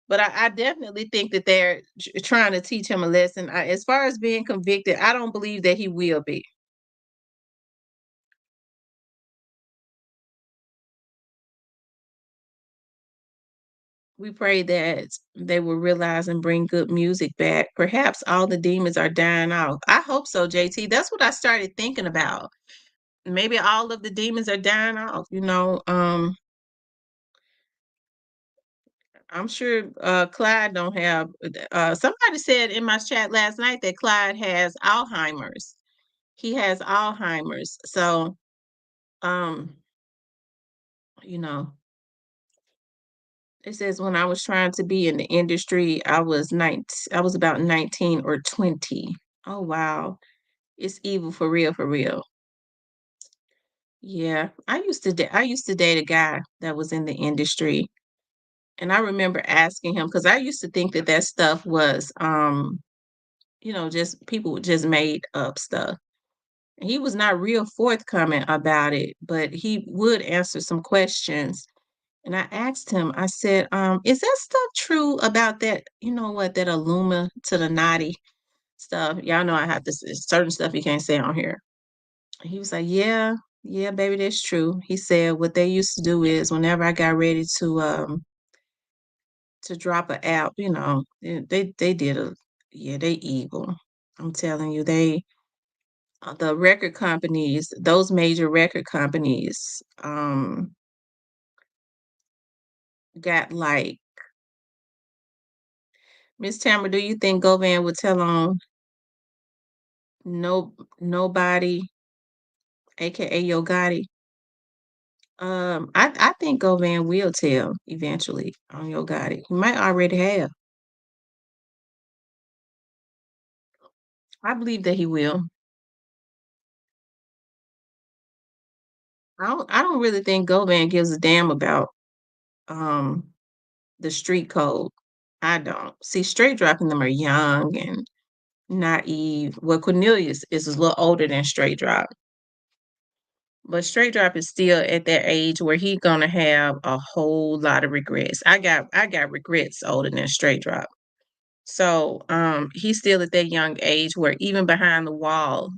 But I definitely think that they're trying to teach him a lesson. As far as being convicted, I don't believe that he will be. We pray that they will realize and bring good music back. Perhaps all the demons are dying off. I hope so, JT. That's what I started thinking about. Maybe all of the demons are dying off, you know. I'm sure Clyde don't have somebody said in my chat last night that Clyde has Alzheimer's. He has Alzheimer's. So um, you know, it says when I was trying to be in the industry, I was about 19 or 20. Oh wow. It's evil for real, for real. Yeah. I used to date a guy that was in the industry. And I remember asking him because I used to think that that stuff was just people just made up stuff. He was not real forthcoming about it, but he would answer some questions. And I asked him, I said, is that stuff true about that, you know what, that Illuma to the naughty stuff? Y'all know I have to say certain stuff you can't say on here. He was like, yeah, yeah, baby, that's true. He said what they used to do is whenever I got ready to drop an app, they did a yeah, they evil. I'm telling you, the record companies, those major record companies, got like Miss Tamara, do you think Govan would tell on nobody, aka Yo Gotti? I think Govan will tell eventually on Yo Gotti. He might already have. I believe that he will. I don't really think Govan gives a damn about um the street code. I don't. See, straight dropping them are young and naive. Well, Cornelius is a little older than straight drop. But straight drop is still at that age where he gonna have a whole lot of regrets. I got regrets older than straight drop. So he's still at that young age where even behind the wall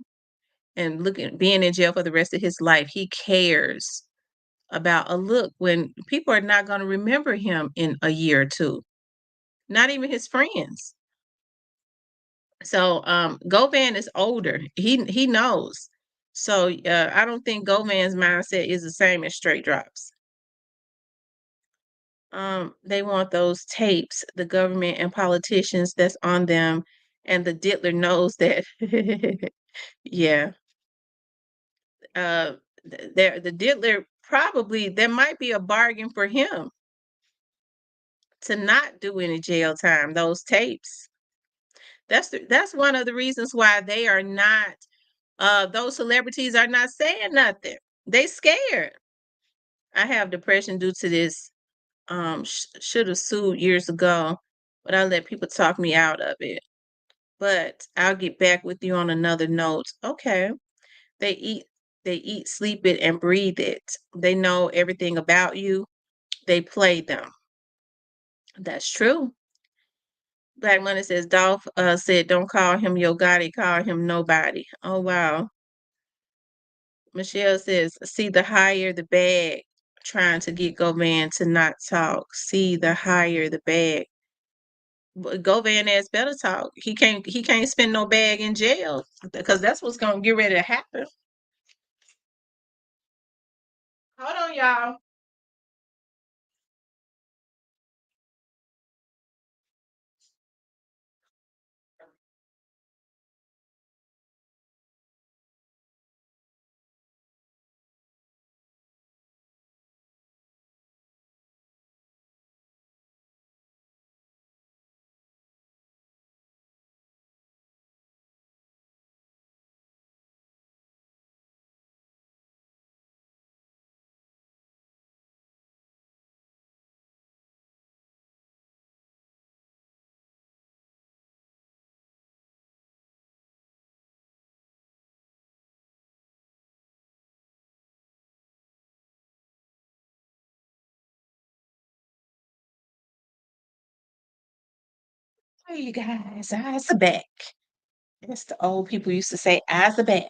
and looking being in jail for the rest of his life, he cares about a look when people are not gonna remember him in a year or two. Not even his friends. So Govan is older. He knows. So I don't think Govan's mindset is the same as straight drops. They want those tapes, the government and politicians that's on them, and the diddler knows that. Yeah, uh, the diddler probably there might be a bargain for him to not do any jail time. Those tapes. That's one of the reasons why they are not. Those celebrities are not saying nothing. They scared. I have depression due to this. Should have sued years ago, but I let people talk me out of it. But I'll get back with you on another note. Okay. They eat, they eat, sleep it, and breathe it. They know everything about you. They play them. That's true. Black Money says Dolph said, "Don't call him Yo Gotti, call him nobody." Oh wow. Michelle says, "See the higher the bag." Trying to get Govan to not talk. See the higher the bag. Govan ass better talk. He can't spend no bag in jail because that's what's gonna get ready to happen. Hold on, y'all. Hey, you guys, eyes are back. That's the old people used to say, eyes are back.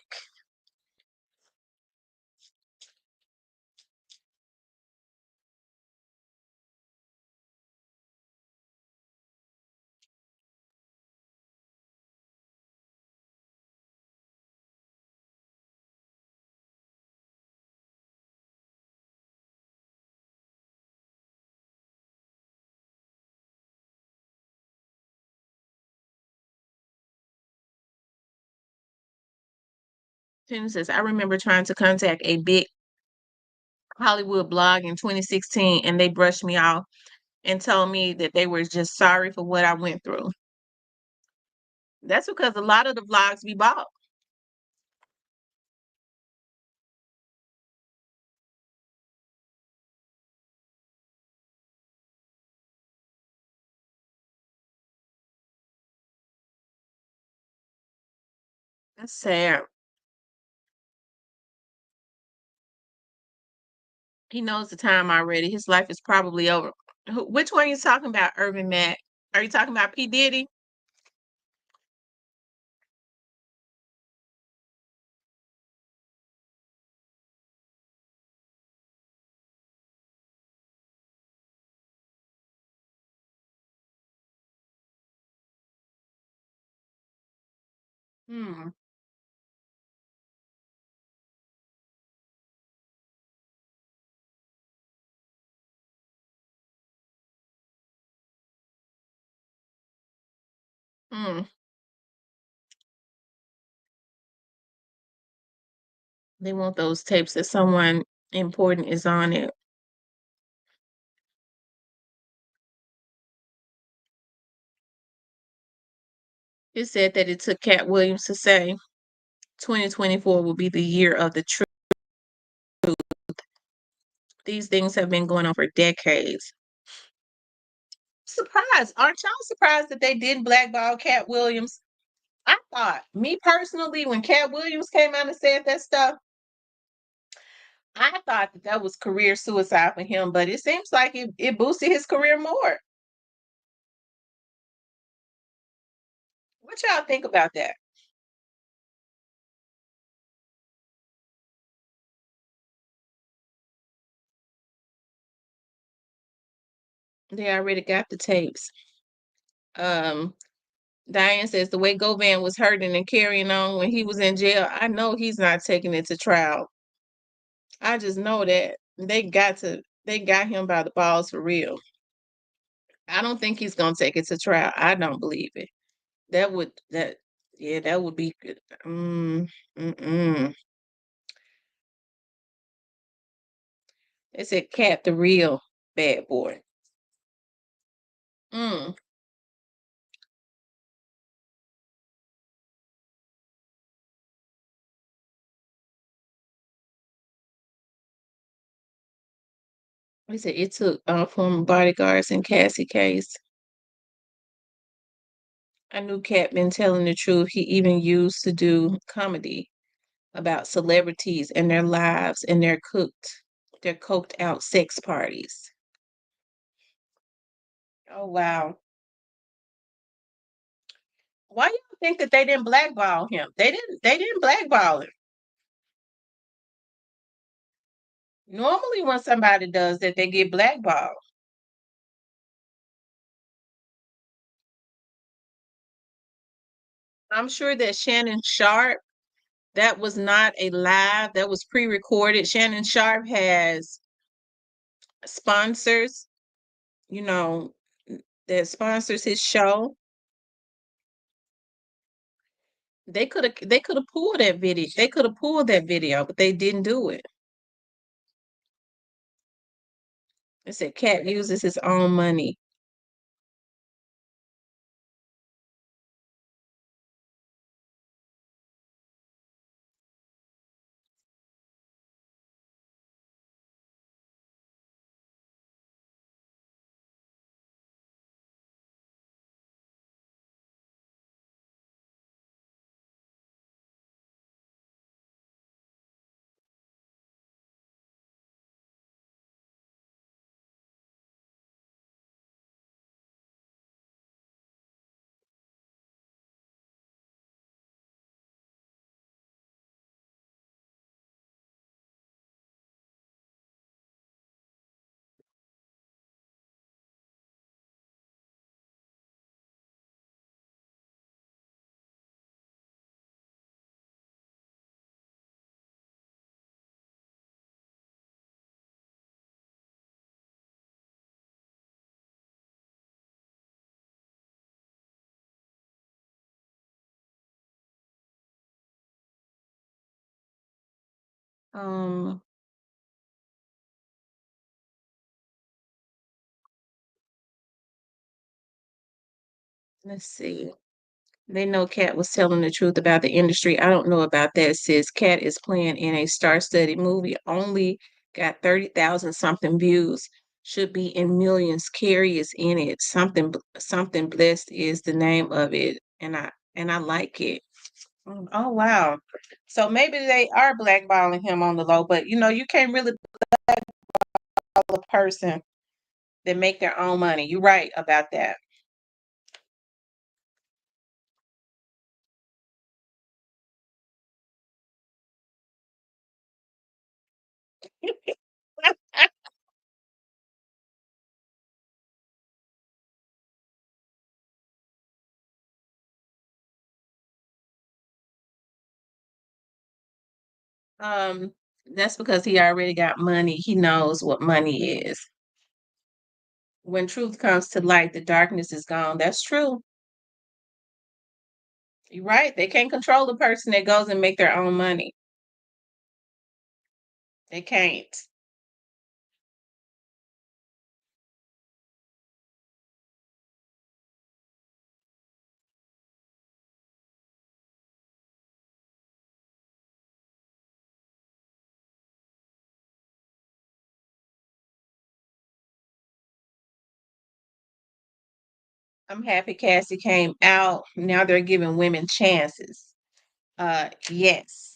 Tina says, I remember trying to contact a big Hollywood blog in 2016 and they brushed me off and told me that they were just sorry for what I went through. That's because a lot of the vlogs be bought. That's sad. He knows the time already. His life is probably over. Which one are you talking about, Irvin Mack? Are you talking about P. Diddy? Hmm. Hmm. They want those tapes that someone important is on it. It said that it took Cat Williams to say 2024 will be the year of the truth. These things have been going on for decades. Surprised. Aren't y'all surprised that they didn't blackball Cat Williams? I thought, me personally, when Cat Williams came out and said that stuff, I thought that that was career suicide for him, but it seems like it boosted his career more. What y'all think about that? They already got the tapes. Um, Diane says the way Govan was hurting and carrying on when he was in jail, I know he's not taking it to trial. I just know that they got him by the balls for real. I don't think he's gonna take it to trial. I don't believe it. That yeah, that would be good. Mm. They said Cat the real bad boy. Mm. They said it took former bodyguards in Cassie case. I knew Cat been telling the truth. He even used to do comedy about celebrities and their lives and their coked out sex parties. Oh wow. Why you think that they didn't blackball him? They didn't blackball him. Normally when somebody does that, they get blackballed. I'm sure that Shannon Sharp, that was not a live, that was pre-recorded. Shannon Sharp has sponsors, you know, that sponsors his show. They could have pulled that video. They could have pulled that video, but they didn't do it. They said Cat uses his own money. Um, let's see. They know Cat was telling the truth about the industry. I don't know about that, sis. Cat is playing in a star-studded movie. Only got 30,000 something views. Should be in millions. Carrie is in it. Something blessed is the name of it, and I like it. Oh wow. So maybe they are blackballing him on the low, but you can't really person that make their own money. You're right about that. Um, that's because he already got money. He knows what money is. When truth comes to light, the darkness is gone. That's true. You're right. They can't control the person that goes and make their own money. They can't. I'm happy Cassie came out. Now they're giving women chances. Yes.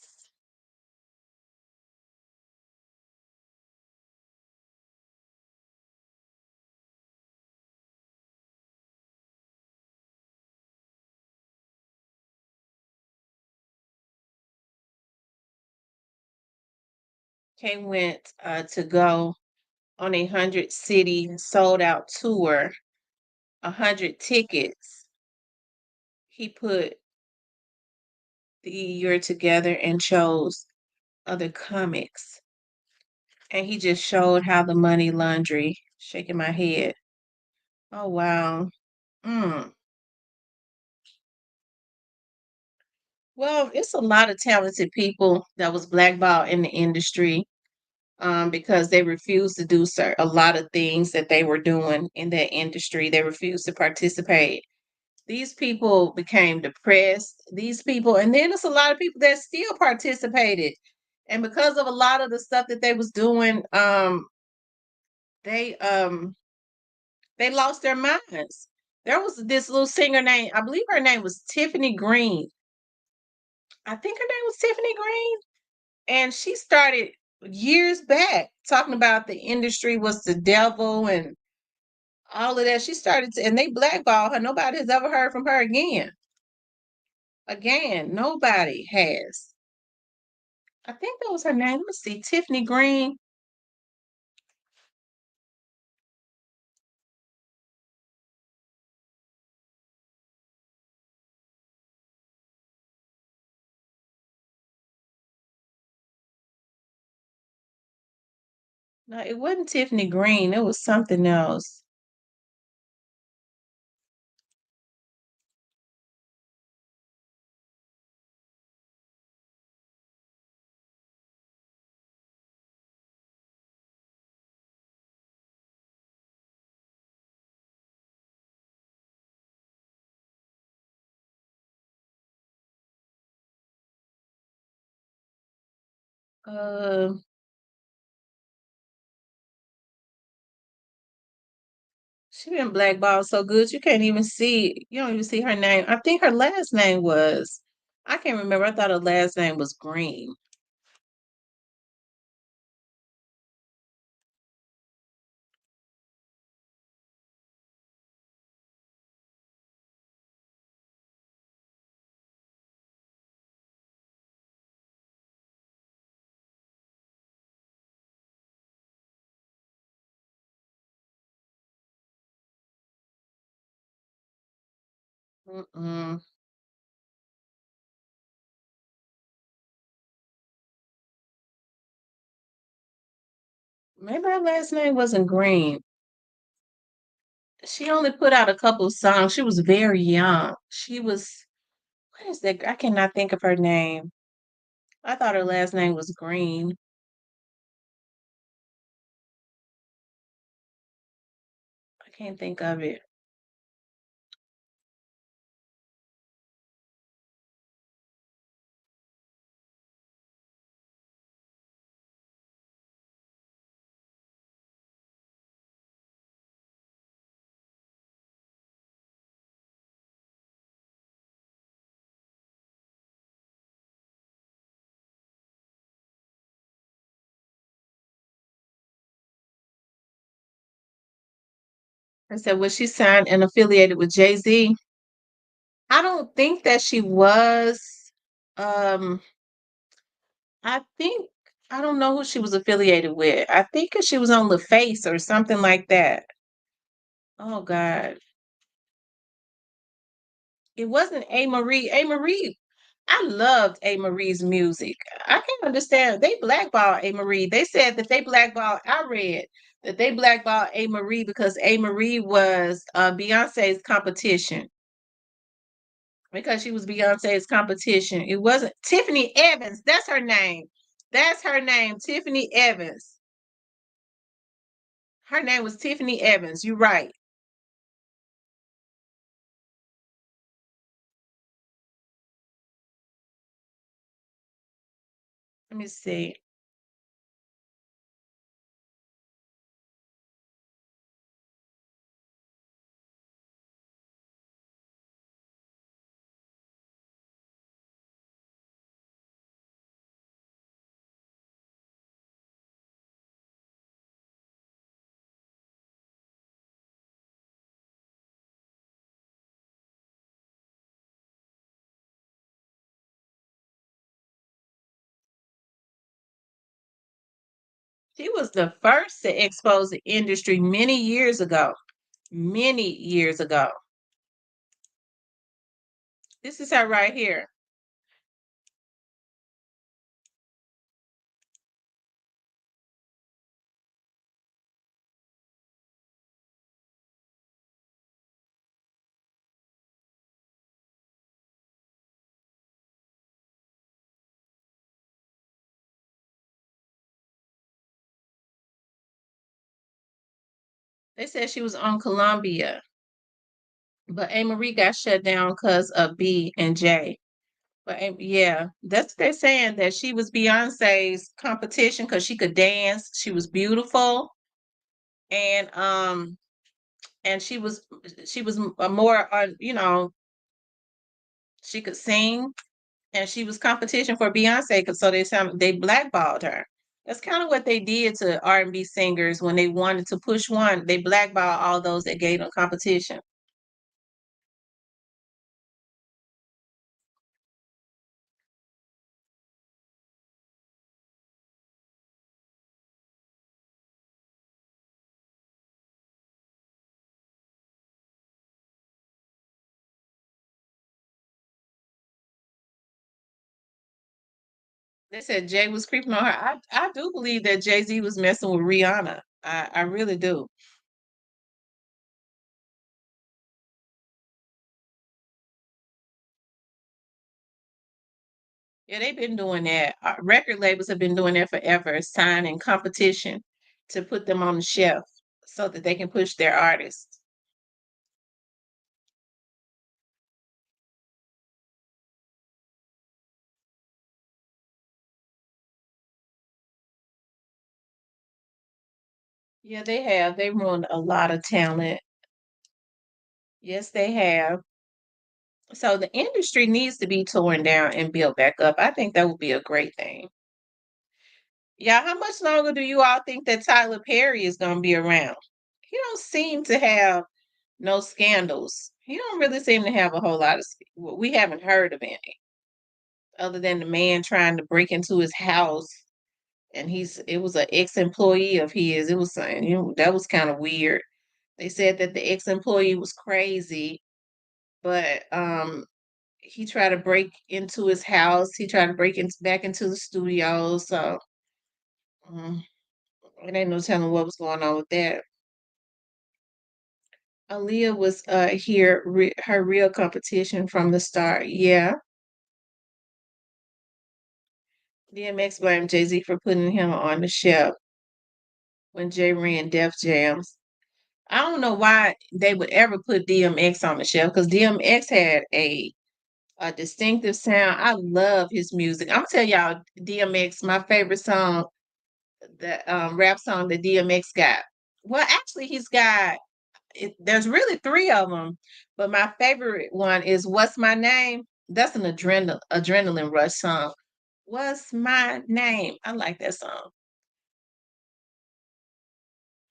Kay went to go on 100 city sold out tour, 100 tickets. He put the year together and chose other comics. And he just showed how the money laundry, shaking my head. Oh wow. Mm. Well, it's a lot of talented people that was blackballed in the industry because they refused to do a lot of things that they were doing in that industry. They refused to participate. These people became depressed. These people, and then there's a lot of people that still participated. And because of a lot of the stuff that they was doing, they they lost their minds. There was this little singer named, I believe her name was Tiffany Green. I think her name was Tiffany Green. And she started years back talking about the industry was the devil and all of that. She started to, and they blackballed her. Nobody has ever heard from her again. Again, nobody has. I think that was her name. Let me see. Tiffany Green. No, it wasn't Tiffany Green. It was something else. Uh, she been blackballed so good you can't even see. You don't even see her name. I think her last name was. I can't remember. I thought her last name was Green. Mm-mm. Maybe her last name wasn't Green. She only put out a couple songs. She was very young. She was, what is that? I cannot think of her name. I thought her last name was Green. I can't think of it. I said, was she signed and affiliated with Jay-Z? I don't think that she was. Um, I think I don't know who she was affiliated with. I think she was on LaFace or something like that. Oh God. It wasn't A Marie. A Marie, I loved A Marie's music. I can't understand. They blackballed A Marie. They said that they blackballed, I read that they blackballed A Marie because A Marie was Beyonce's competition. Because she was Beyonce's competition. It wasn't Tiffany Evans. That's her name. That's her name, Tiffany Evans. Her name was Tiffany Evans. You're right. Let me see. She was the first to expose the industry many years ago. Many years ago. This is her right here. They said she was on Columbia, but A. Marie got shut down because of B and J. But yeah, that's what they're saying that she was Beyonce's competition because she could dance. She was beautiful, and and she was a more she could sing, and she was competition for Beyonce. Cause so they blackballed her. That's kind of what they did to R&B singers when they wanted to push one. They blackballed all those that gave them competition. They said Jay was creeping on her. I do believe that Jay-Z was messing with Rihanna. I really do. Yeah, they've been doing that. Record labels have been doing that forever, signing competition to put them on the shelf so that they can push their artists. Yeah, they have. They ruined a lot of talent. Yes, they have. So the industry needs to be torn down and built back up. I think that would be a great thing. Yeah, how much longer do you all think that Tyler Perry is going to be around? He don't seem to have no scandals. He don't really seem to have a whole lot of. We haven't heard of any other than the man trying to break into his house, and it was an ex-employee of his. It was saying that was kind of weird. They said that the ex-employee was crazy, but he tried to break into his house. He tried to back into the studio. So um, it ain't no telling what was going on with that. Aaliyah was her real competition from the start. Yeah, DMX blamed Jay Z for putting him on the shelf when Jay ran Def Jams. I don't know why they would ever put DMX on the shelf because DMX had a distinctive sound. I love his music. I'm gonna tell y'all DMX, my favorite song, the rap song that DMX got. Well, actually, there's really three of them, but my favorite one is "What's My Name." That's an adrenaline rush song. What's my name? I like that song.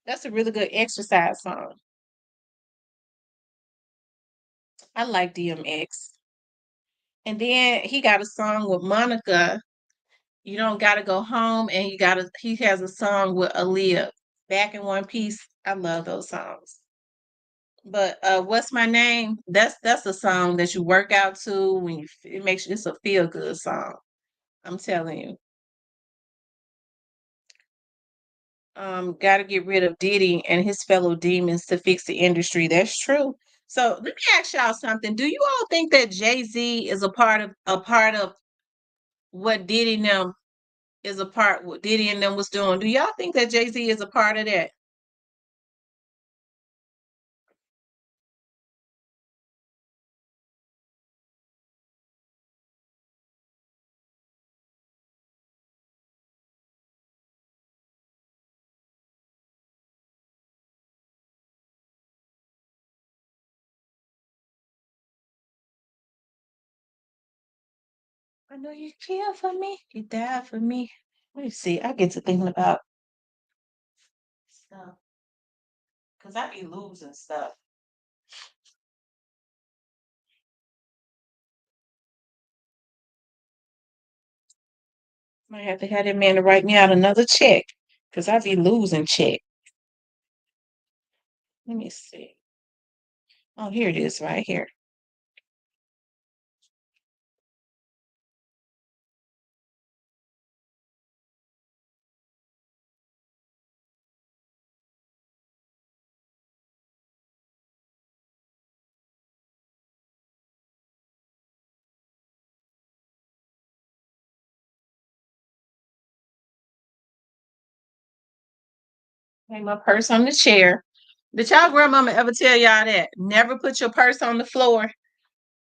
That's a really good exercise song. I like DMX. And then he got a song with Monica. You don't gotta go home, and he has a song with Aaliyah. Back in One Piece. I love those songs. But what's my name? That's a song that you work out to when it makes you it's a feel good song. I'm telling you. Got to get rid of Diddy and his fellow demons to fix the industry. That's true. So let me ask y'all something. Do you all think that Jay-Z is a part of what Diddy and them is a part what Diddy and them was doing? Do y'all think that Jay-Z is a part of that? I know you care for me. You died for me. Let me see. I get to thinking about stuff because I be losing stuff. Might have to have that man to write me out another check because I be losing check. Let me see. Oh, here it is right here. Hang my purse on the chair. Did y'all grandmama ever tell y'all that? Never put your purse on the floor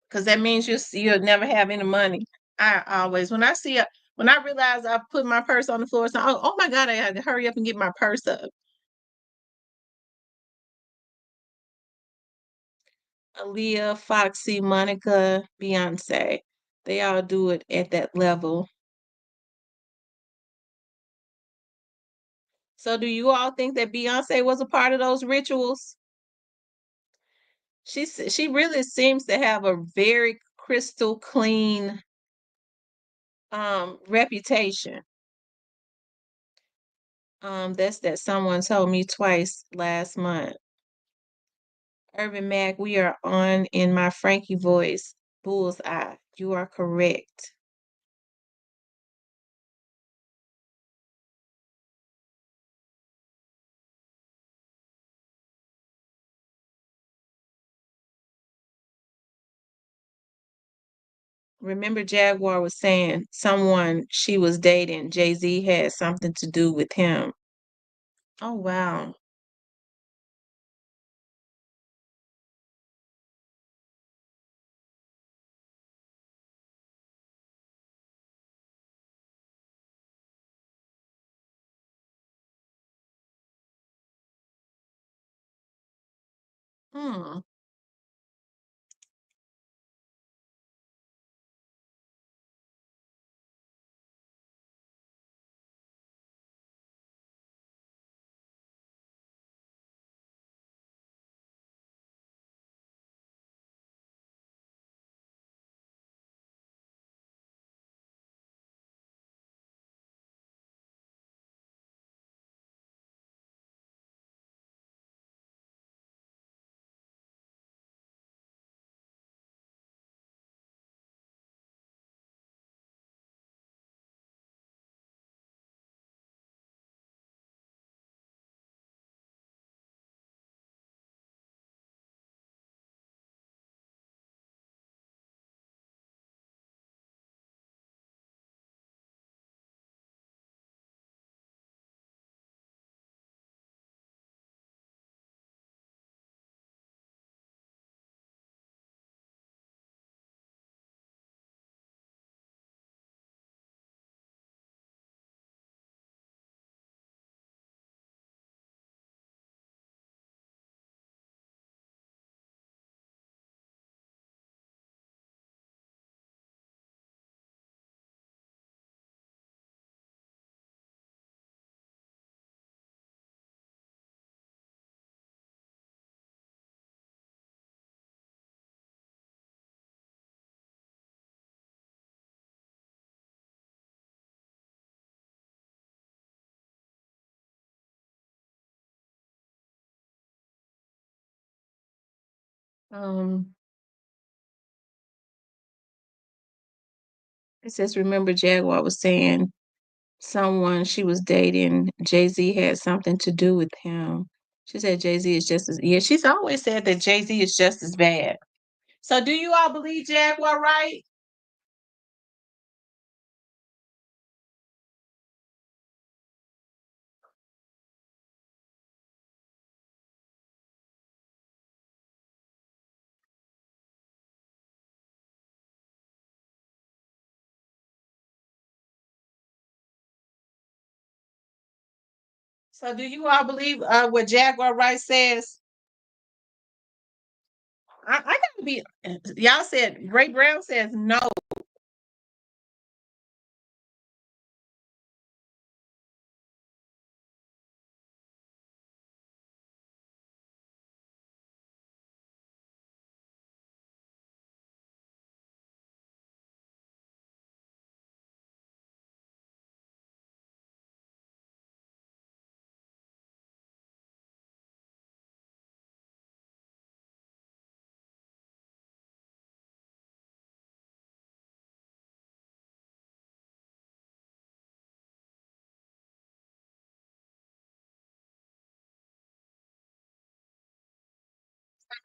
because that means you'll never have any money. I always when I realize I put my purse on the floor, so oh my God, I had to hurry up and get my purse up. Aaliyah, Foxy, Monica, Beyonce, they all do it at that level. So do you all think that Beyonce was a part of those rituals? She really seems to have a very crystal clean reputation. That's that someone told me twice last month. Urban Mac, we are on in my Frankie voice. Bullseye. You are correct. Remember Jaguar was saying someone she was dating, Jay-Z had something to do with him. Oh wow. Hmm. Um, it says, remember Jaguar was saying someone she was dating, Jay-Z had something to do with him. She said Jay-Z is just as, yeah, she's always said that Jay-Z is just as bad. So do you all believe Jaguar, right? So do you all believe what Jaguar Wright says? I gotta be. Y'all said Ray Brown says no.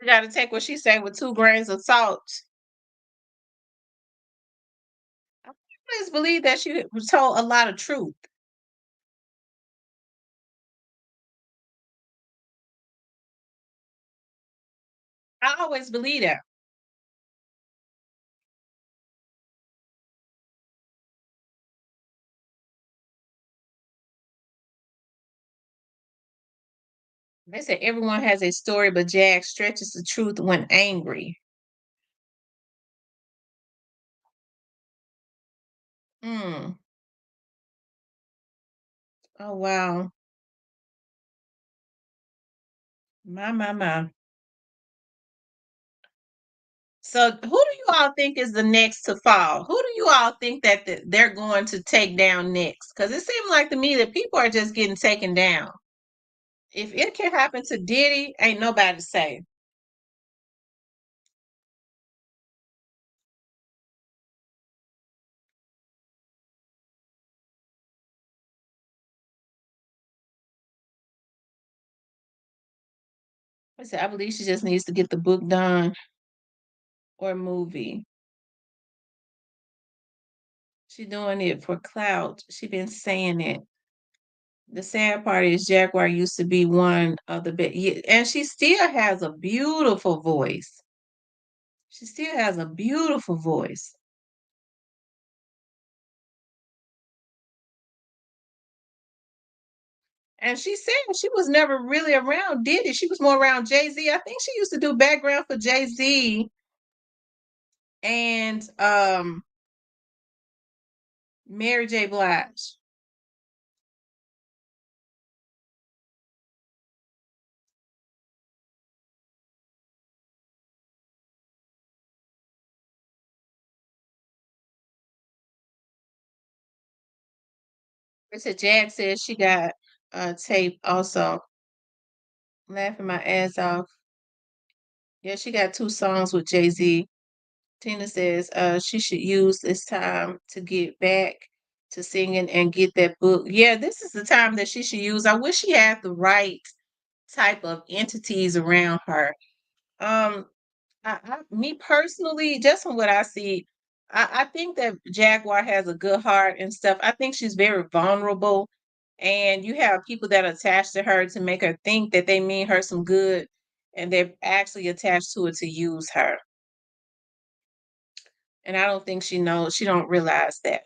You got to take what she's saying with 2 grains of salt. I always believe that she was told a lot of truth. I always believe that. They said everyone has a story, but Jag stretches the truth when angry. Mm. Oh wow. My. So who do you all think is the next to fall? Who do you all think that they're going to take down next? Because it seems like to me that people are just getting taken down. If it can happen to Diddy, ain't nobody safe. I said, I believe she just needs to get the book done or movie. She doing it for clout. She been saying it. The sad part is Jaguar used to be one of the best, and she still has a beautiful voice. She still has a beautiful voice. And she said she was never really around Diddy. She was more around Jay-Z. I think she used to do background for Jay-Z and Mary J. Blige. They said Jag said she got tape also. Laughing my ass off. Yeah, she got 2 songs with Jay-Z. Tina says she should use this time to get back to singing and get that book. Yeah, this is the time that she should use. I wish she had the right type of entities around her. Um, me personally, just from what I see, I think that Jaguar has a good heart and stuff. I think she's very vulnerable, and you have people that are attached to her to make her think that they mean her some good, and they're actually attached to it to use her. And I don't think she knows. She don't realize that.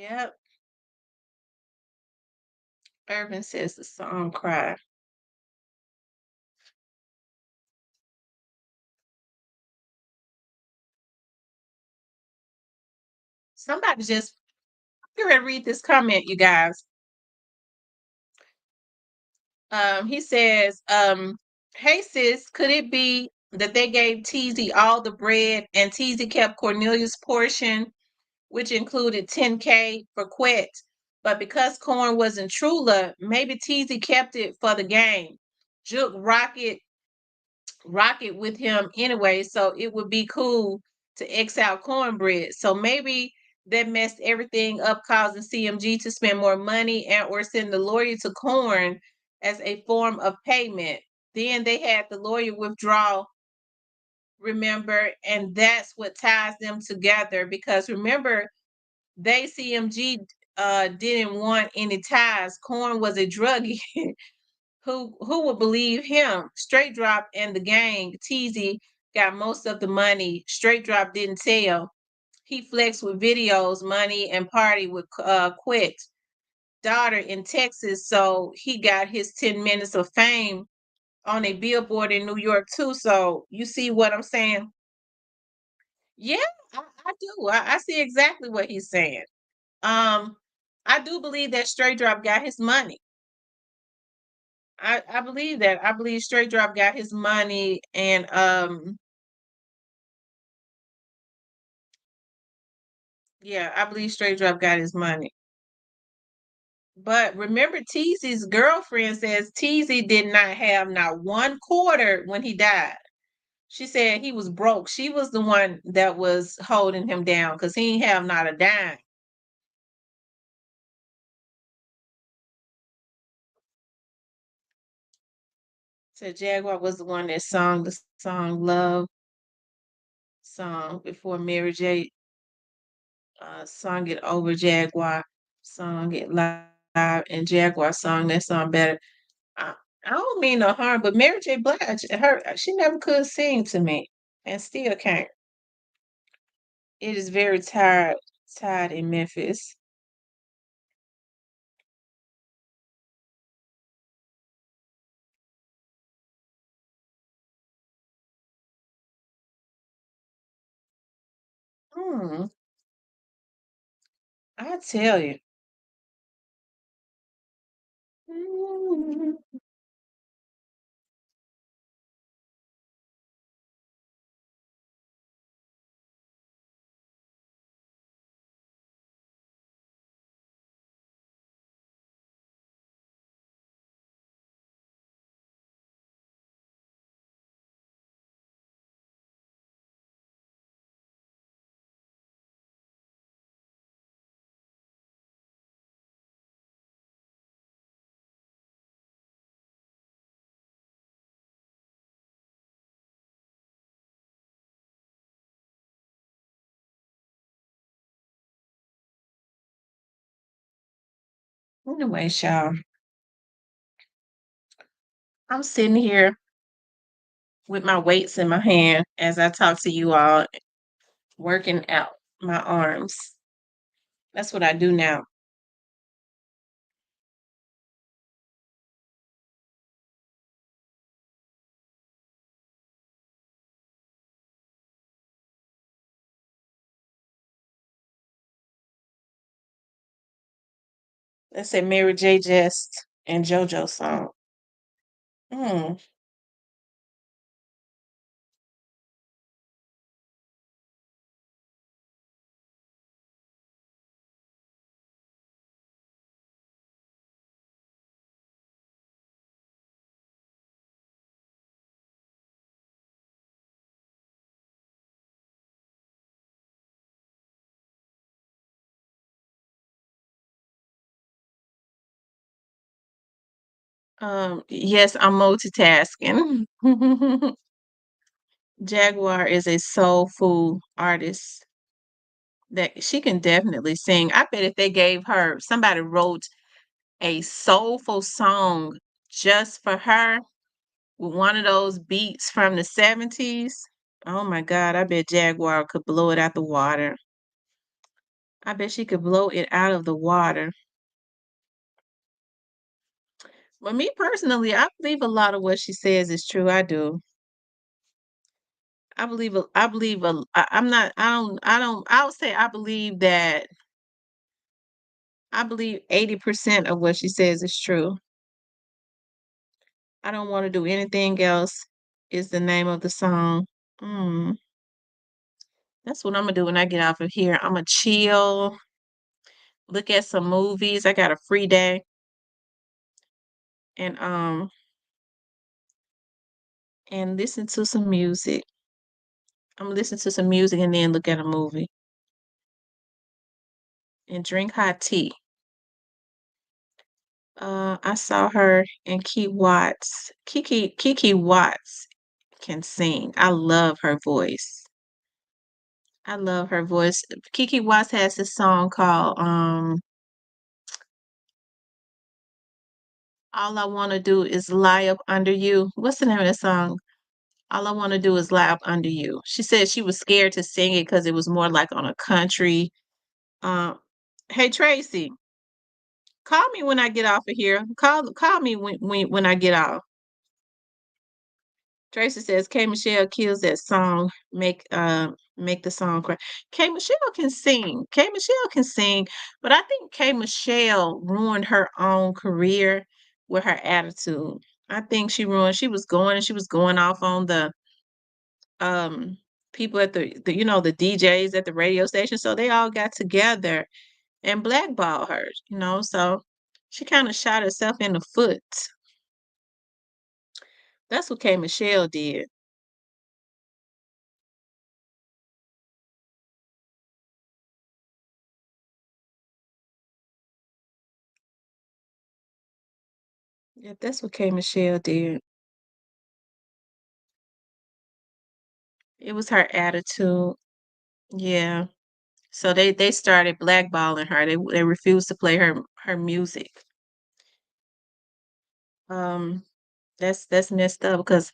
Yep. Irvin says the song "Cry." Somebody just I'm gonna read this comment, you guys. He says, "Hey sis, could it be that they gave Teasy all the bread and Teasy kept Cornelius' portion, which included 10K for Quet, but because Corn wasn't Trula, maybe Teasy kept it for the game. Juke rocket with him anyway, so it would be cool to X out Cornbread. So maybe that messed everything up, causing CMG to spend more money and or send the lawyer to Corn as a form of payment. Then they had the lawyer withdraw, remember, and that's what ties them together because remember, they CMG didn't want any ties. Corn was a druggie. Who would believe him? Straight Drop and the gang, Teasy, got most of the money. Straight Drop didn't tell. He flexed with videos, money, and party with Quit daughter in Texas, so he got his 10 minutes of fame on a billboard in New York too. So you see what I'm saying? Yeah, I do. I see exactly what he's saying. Um, I do believe that Straight Drop got his money. I believe that. I believe Straight Drop got his money and yeah, I believe Straight Drop got his money. But remember Teezy's girlfriend says Teezy did not have not one quarter when he died. She said he was broke. She was the one that was holding him down because he ain't have not a dime. So Jaguar was the one that sung the song Love song before Mary J sung it over Jaguar, sung it live, and Jaguar sung that song better. I, I don't mean no harm, but Mary J. Blige, she never could sing to me, and still can't. It is very tired in Memphis. Hmm, I tell you. Mm. Anyway, y'all, I'm sitting here with my weights in my hand as I talk to you all, working out my arms. That's what I do now. That's a Mary J. Jest and JoJo song. Mm. Yes, I'm multitasking. Jaguar is a soulful artist that she can definitely sing. I bet if they gave her, somebody wrote a soulful song just for her with one of those beats from the 70s. Oh my God, I bet Jaguar could blow it out the water. I bet she could blow it out of the water. But me personally, I believe a lot of what she says is true. I do. I believe I'm not I would say I believe 80% of what she says is true. I don't want to do anything else is the name of the song. Mm, that's what I'm gonna do when I get off of here. I'm gonna chill, look at some movies. I got a free day and listen to some music. I'm gonna listen to some music and then look at a movie and drink hot tea. I saw her and Key Watts. Kiki Watts can sing. I love her voice. I love her voice. Kiki Watts has this song called All I Wanna Do Is Lie Up Under You. What's the name of that song? All I Wanna Do Is Lie Up Under You. She said she was scared to sing it because it was more like on a country. Um, hey Tracy, call me when I get off of here. Call me when I get off. Tracy says K Michelle kills that song, make the song cry. K Michelle can sing. K Michelle can sing, but I think K Michelle ruined her own career with her attitude. I think she was going off on the um people at the the DJs at the radio station. So they all got together and blackballed her, so she kind of shot herself in the foot. That's what K Michelle did. Yeah, that's what K Michelle did. It was her attitude. Yeah. So they started blackballing her. They refused to play her music. Um, that's messed up because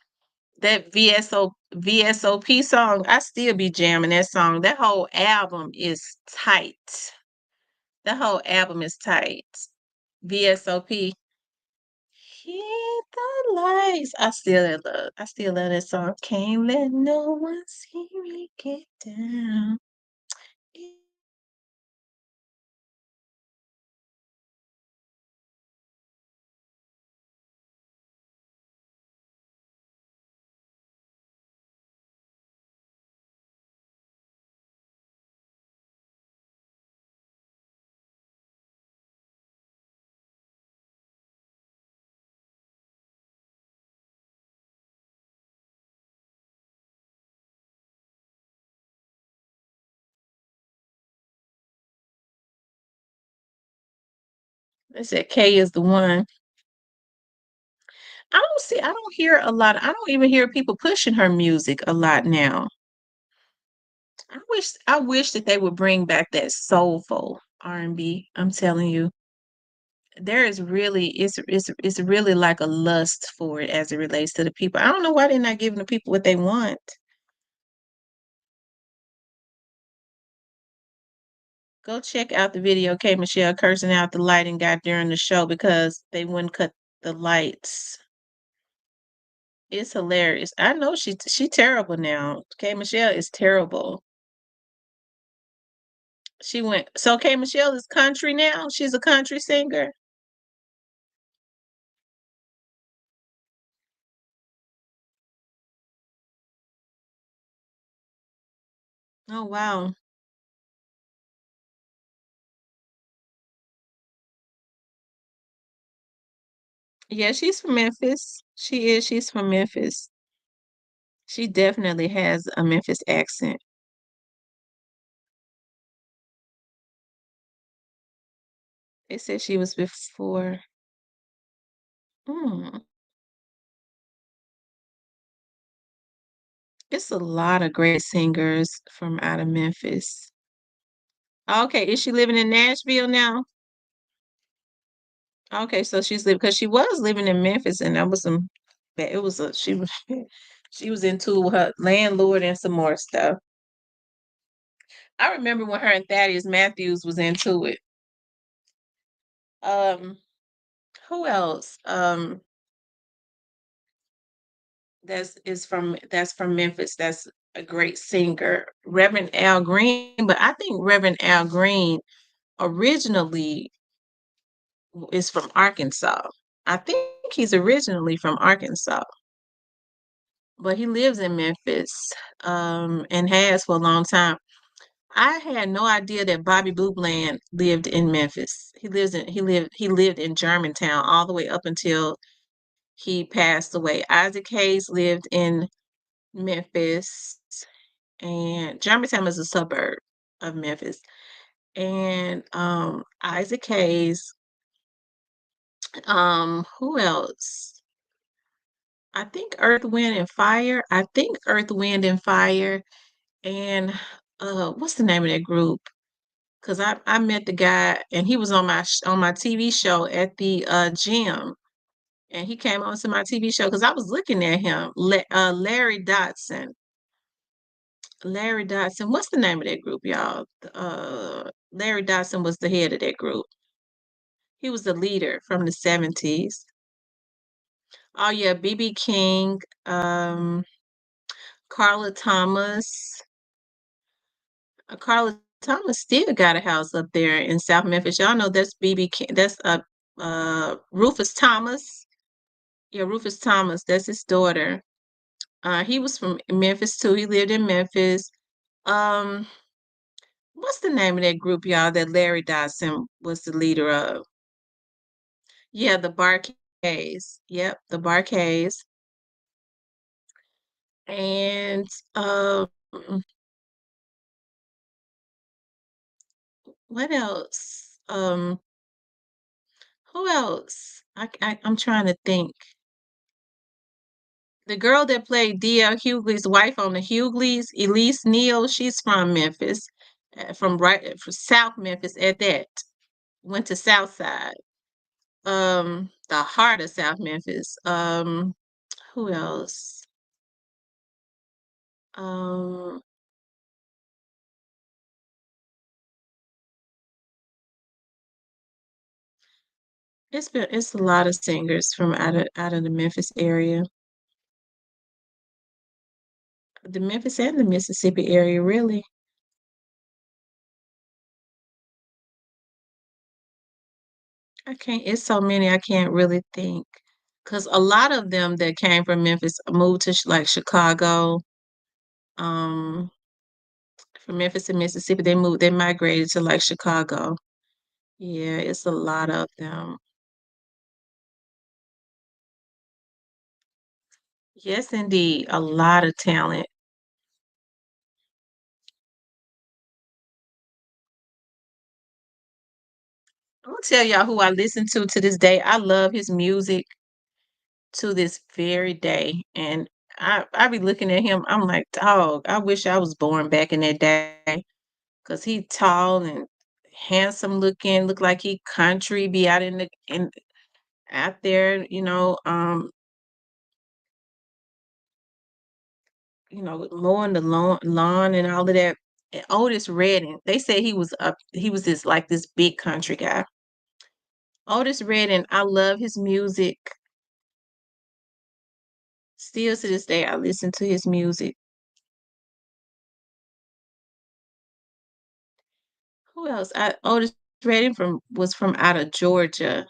that VSOP song, I still be jamming that song. That whole album is tight. That whole album is tight. VSOP. Hit the lights. I still love that song. Can't let no one see me get down. They said K is the one. I don't hear a lot. I don't even hear people pushing her music a lot now. I wish that they would bring back that soulful R&B. I'm telling you. There is really it's really like a lust for it as it relates to the people. I don't know why they're not giving the people what they want. Go check out the video K Michelle cursing out the lighting guy during the show because they wouldn't cut the lights. It's hilarious. I know she terrible now. K Michelle is terrible. She went so K Michelle is country now. She's a country singer. Oh wow. Yeah, she's from Memphis. She is. She's from Memphis. She definitely has a Memphis accent. They said she was before. Mm, it's a lot of great singers from out of Memphis. Okay, is she living in Nashville now? Okay, so she's living because she was living in Memphis, and that was some. It was a she was she was into her landlord and some more stuff. I remember when her and Thaddeus Matthews was into it. Um, who else? That's from Memphis. That's a great singer, Reverend Al Green. But I think Reverend Al Green originally is from Arkansas. I think he's originally from Arkansas, but he lives in Memphis, and has for a long time. I had no idea that Bobby Blue Bland lived in Memphis. He lived in Germantown all the way up until he passed away. Isaac Hayes lived in Memphis, and Germantown is a suburb of Memphis. And Isaac Hayes, who else? I think Earth, Wind and Fire. I think Earth, Wind and Fire. And what's the name of that group? Because I met the guy and he was on my TV show at the gym. And he came on to my TV show because I was looking at him. Larry Dotson. Larry Dotson. What's the name of that group, y'all? Larry Dotson was the head of that group. He was the leader from the 70s. Oh yeah, BB King, Carla Thomas. Carla Thomas still got a house up there in South Memphis. Y'all know that's BB King. That's Rufus Thomas. Yeah, Rufus Thomas. That's his daughter. He was from Memphis too. He lived in Memphis. Um, what's the name of that group, y'all, that Larry Dodson was the leader of? Yeah, the Barkays. Yep, the Barkays. And what else? Who else? I'm trying to think. The girl that played D.L. Hughley's wife on the Hughleys, Elise Neal, she's from Memphis, from South Memphis at that. Went to South Side. The heart of South Memphis. Who else? Um, it's a lot of singers from out of the Memphis area. The Memphis and the Mississippi area, really. I can't, it's so many I can't really think. Because a lot of them that came from Memphis moved to like Chicago. Um, from Memphis to Mississippi, they migrated to like Chicago. Yeah, it's a lot of them. Yes, indeed, a lot of talent. I'm gonna tell y'all who I listen to this day. I love his music to this very day. And I be looking at him, I'm like, dog, I wish I was born back in that day. Cause he tall and handsome looking, look like he country, be out in out there, mowing the lawn and all of that. And Otis Redding, they said he was this like this big country guy. Otis Redding, I love his music. Still to this day, I listen to his music. Who else? Otis Redding was from out of Georgia.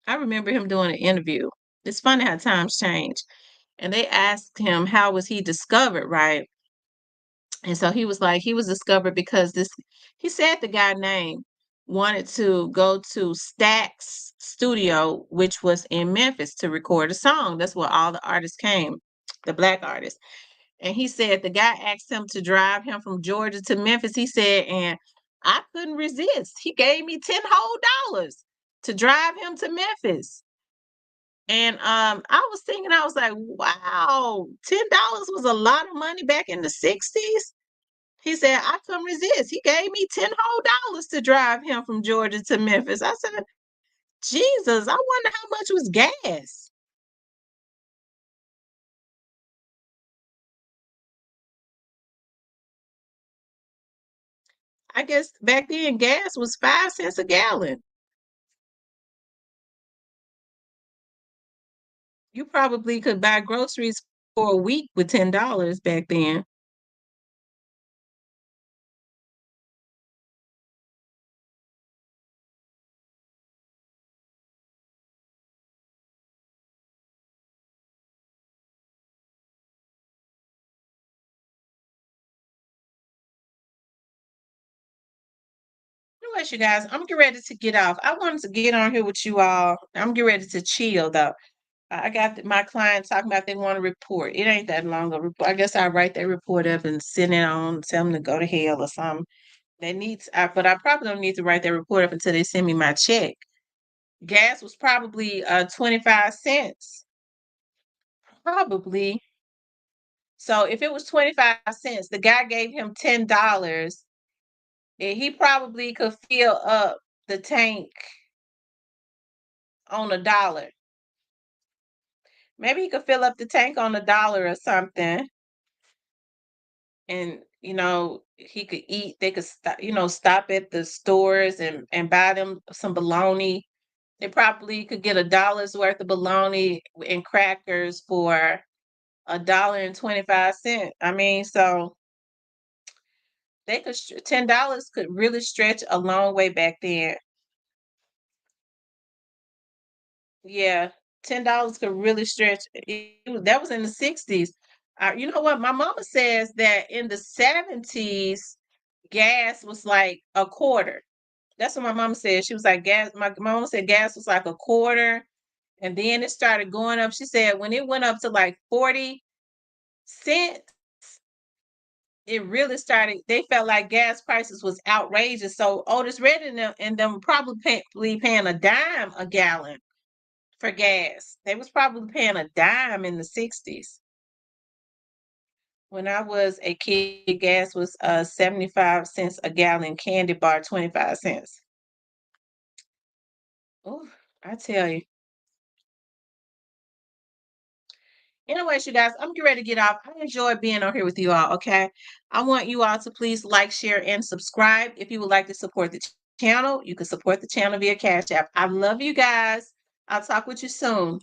I remember him doing an interview. It's funny how times change. And they asked him how was he discovered, right? And so he was like, he was discovered because he said the guy name wanted to go to Stax Studio, which was in Memphis, to record a song. That's where all the artists came, the black artists. And he said the guy asked him to drive him from Georgia to Memphis. He said, and I couldn't resist. He gave me 10 whole dollars to drive him to Memphis. And I was thinking, I was like, wow, $10 was a lot of money back in the 60s. He said, I couldn't resist. He gave me 10 whole dollars to drive him from Georgia to Memphis. I said, Jesus, I wonder how much was gas. I guess back then gas was 5 cents a gallon. You probably could buy groceries for a week with $10 back then. Anyways, you guys, I'm getting ready to get off. I wanted to get on here with you all. I'm getting ready to chill though. I got my client talking about they want a report. It ain't that long a report. I guess I'll write that report up and send it on, tell them to go to hell or something. They need, but I probably don't need to write that report up until they send me my check. Gas was probably 25 cents. Probably. So if it was 25 cents, the guy gave him $10, and he probably could fill up the tank on $1. Maybe he could fill up the tank on $1 or something. And he could eat. They could stop at the stores and buy them some bologna. They probably could get $1 worth of bologna and crackers for $1.25. I mean, so they could $10 could really stretch a long way back then. Yeah, $10 could really stretch. That was in the 60s. You know what? My mama says that in the 70s, gas was like a quarter. That's what my mama said. She was like, gas. My mama said gas was like a quarter, and then it started going up. She said when it went up to like 40 cents, it really started. They felt like gas prices was outrageous. So Otis Red and them were probably paying a dime a gallon for gas. They was probably paying a dime in the 60s. When I was a kid, gas was 75 cents a gallon, candy bar 25 cents. Oh, I tell you. Anyways, you guys, I'm getting ready to get off. I enjoy being on here with you all, okay? I want you all to please like, share, and subscribe. If you would like to support the channel, you can support the channel via Cash App. I love you guys. I'll talk with you soon.